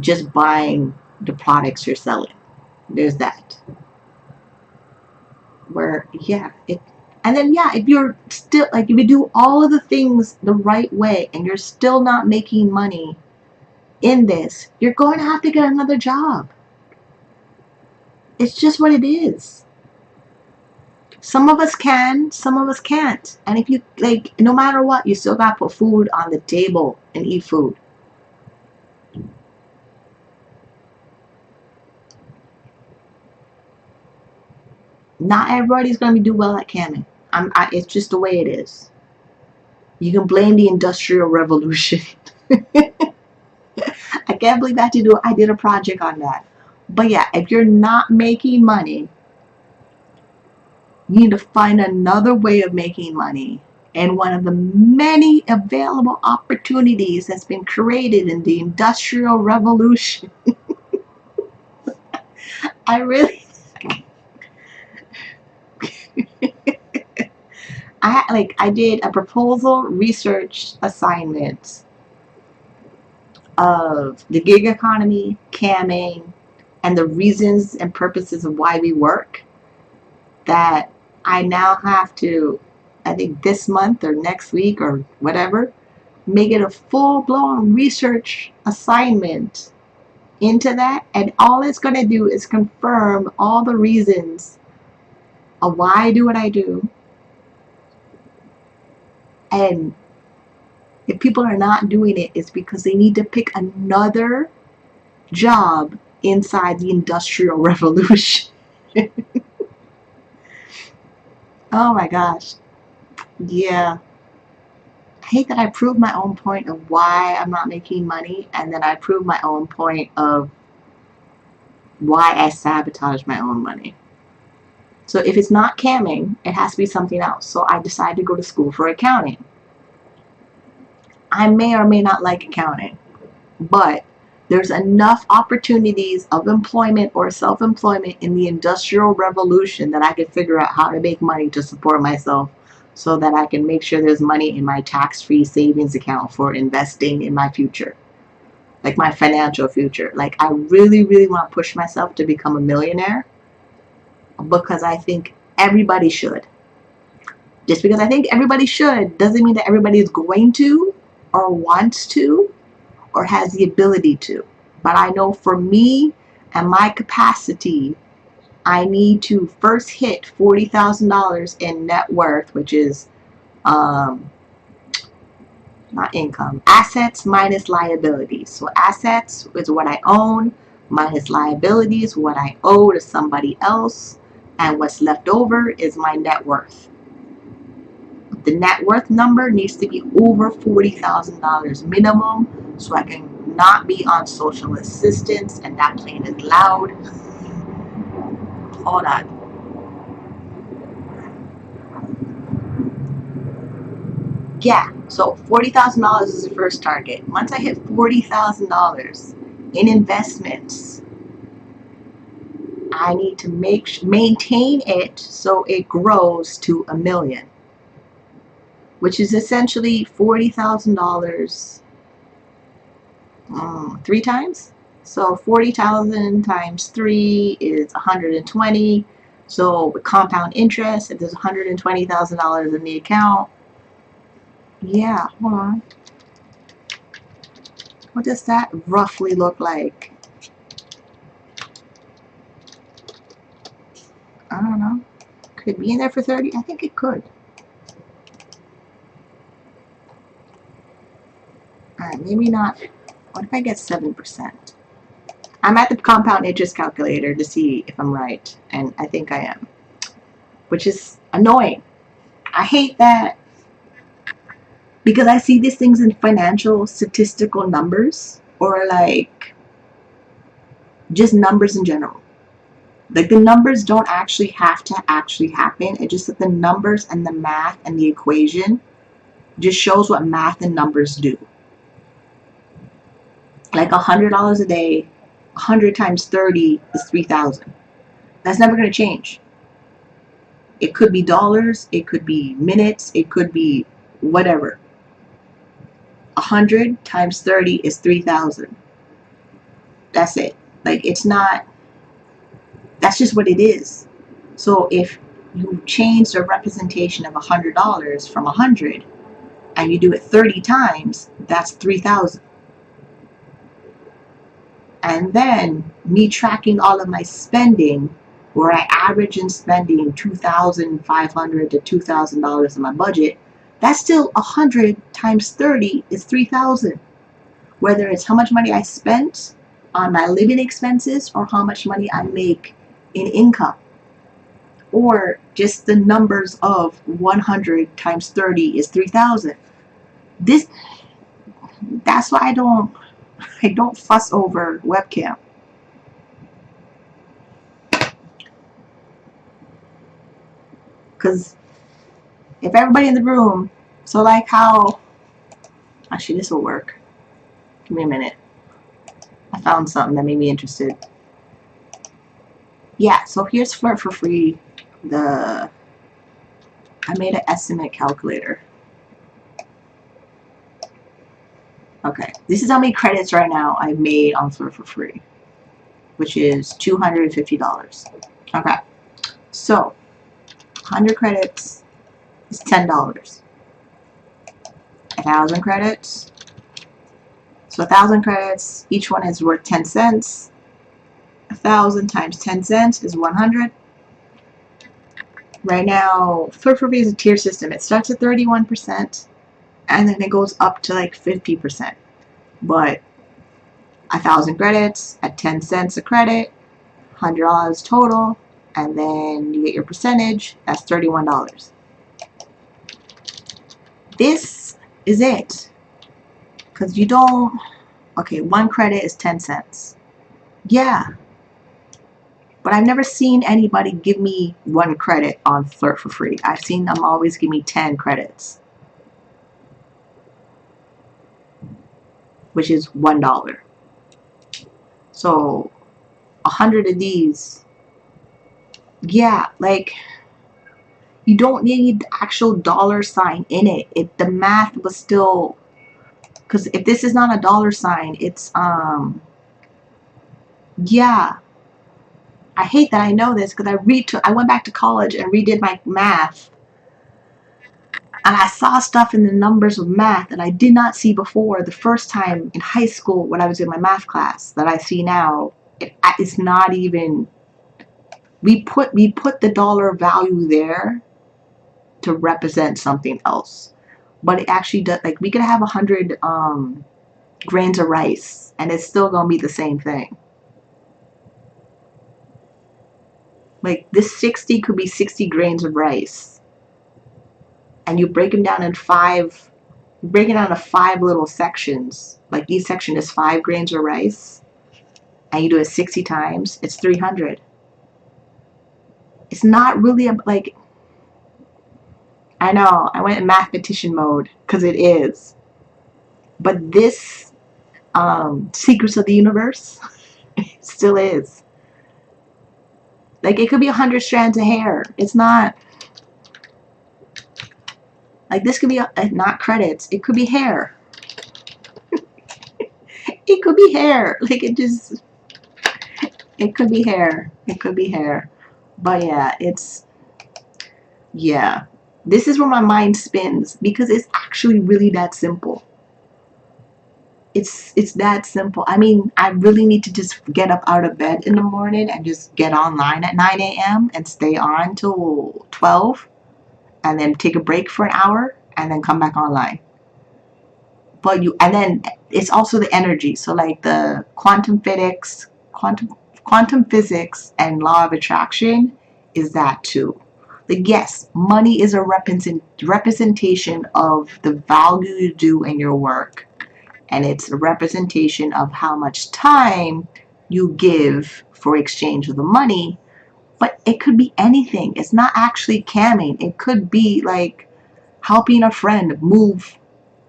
just buying the products you're selling. There's that. Where, yeah, and then, yeah, if you're still, like, if you do all of the things the right way and you're still not making money in this, you're going to have to get another job. It's just what it is. Some of us can, some of us can't. And if you, like, no matter what, you still got to put food on the table and eat food. Not everybody's going to do well at camming. It's just the way it is. You can blame the Industrial Revolution. I can't believe I did a project on that. But yeah, if you're not making money, you need to find another way of making money. And one of the many available opportunities that's been created in the Industrial Revolution. I did a proposal research assignment of the gig economy, camming, and the reasons and purposes of why we work, that I now have to, I think this month or next week or whatever, make it a full-blown research assignment into that. And all it's going to do is confirm all the reasons of why I do what I do. And if people are not doing it, it's because they need to pick another job inside the Industrial Revolution. Oh my gosh. Yeah. I hate that I proved my own point of why I'm not making money, and then I proved my own point of why I sabotage my own money. So if it's not camming, it has to be something else. So I decided to go to school for accounting. I may or may not like accounting, but there's enough opportunities of employment or self-employment in the Industrial Revolution that I could figure out how to make money to support myself, so that I can make sure there's money in my tax-free savings account for investing in my future, like my financial future. Like, I really, really want to push myself to become a millionaire, because I think everybody should. Just because I think everybody should doesn't mean that everybody is going to, or wants to, or has the ability to. But I know for me and my capacity, I need to first hit $40,000 in net worth, which is not income, assets minus liabilities. So assets is what I own, minus liabilities, what I owe to somebody else, and what's left over is my net worth. The net worth number needs to be over $40,000 minimum, so I can not be on social assistance, and that plane is loud. Hold on. Yeah, so $40,000 is the first target. Once I hit $40,000 in investments, I need to maintain it so it grows to $1 million, which is essentially $40,000 three times. So 40,000 times 3 is 120. So with compound interest, if there's $120,000 in the account, yeah, hold on. What does that roughly look like? I don't know. Could it be in there for 30? I think it could. Alright, maybe not. What if I get 7%? I'm at the compound interest calculator to see if I'm right, and I think I am, which is annoying. I hate that because I see these things in financial statistical numbers, or like just numbers in general. Like the numbers don't actually have to actually happen. It's just that the numbers and the math and the equation just shows what math and numbers do. Like $100 a day, 100 times 30 is 3,000. That's never going to change. It could be dollars, it could be minutes, it could be whatever. 100 times 30 is 3,000. That's it. Like it's not, that's just what it is. So if you change the representation of $100 from 100 and you do it 30 times, that's 3,000. And then me tracking all of my spending, where I average in spending $2,500 to $2,000 in my budget, that's still 100 times 30 is 3,000. Whether it's how much money I spent on my living expenses or how much money I make in income, or just the numbers of 100 times 30 is 3,000. That's why I don't fuss over webcam. Because if everybody in the room, so like how, actually this will work. Give me a minute. I found something that made me interested. Yeah, so here's Flirt for Free. I made an estimate calculator. Okay, this is how many credits right now I've made on Flirt for Free, which is $250. Okay, so 100 credits is $10. 1,000 credits. So 1,000 credits, each one is worth 10 cents. 1,000 times 10 cents is 100. Right now, Flirt for Free is a tier system. It starts at 31%, and then it goes up to like 50%. But 1,000 credits at 10 cents a credit, $100 total, and then you get your percentage. That's $31. This is it. Because you don't, okay, one credit is 10 cents. Yeah. But I've never seen anybody give me one credit on Flirt for Free. I've seen them always give me 10 credits, which is $1. So 100 of these, yeah, like you don't need the actual dollar sign in it. The math was still, because if this is not a dollar sign, it's yeah. I hate that I know this because I went back to college and redid my math, and I saw stuff in the numbers of math that I did not see before the first time in high school when I was in my math class that I see now. It's not even, we put the dollar value there to represent something else, but it actually does, like we could have 100 grains of rice and it's still gonna be the same thing. Like this 60 could be 60 grains of rice, and you break them down in break it down to 5 little sections. Like each section is 5 grains of rice, and you do it 60 times, it's 300. It's not really like, I know I went in mathematician mode because it is, but this secrets of the universe still is. Like it could be 100 strands of hair. It's not like this could be not credits. It could be hair. It could be hair. Like it could be hair. It could be hair. But yeah, yeah. This is where my mind spins because it's actually really that simple. It's that simple. I mean, I really need to just get up out of bed in the morning and just get online at 9 a.m. and stay on till 12, and then take a break for an hour and then come back online. And then it's also the energy. So like the quantum physics, quantum physics and law of attraction is that too. Like, yes, money is a representation of the value you do in your work, and it's a representation of how much time you give for exchange of the money. But it could be anything. It's not actually camming. It could be like helping a friend move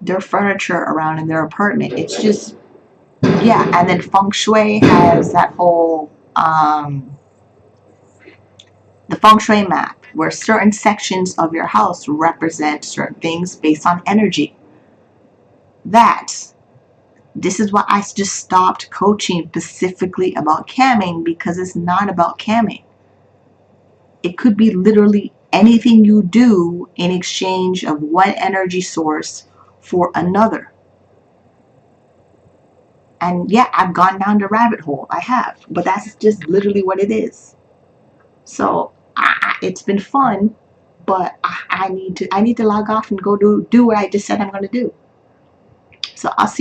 their furniture around in their apartment. It's just, yeah. And then feng shui has that whole the feng shui map where certain sections of your house represent certain things based on energy. This is why I just stopped coaching specifically about camming, because it's not about camming. It could be literally anything you do in exchange of one energy source for another. And yeah, I've gone down the rabbit hole. I have. But that's just literally what it is. So it's been fun, but I need to log off and go do what I just said I'm going to do. So I'll see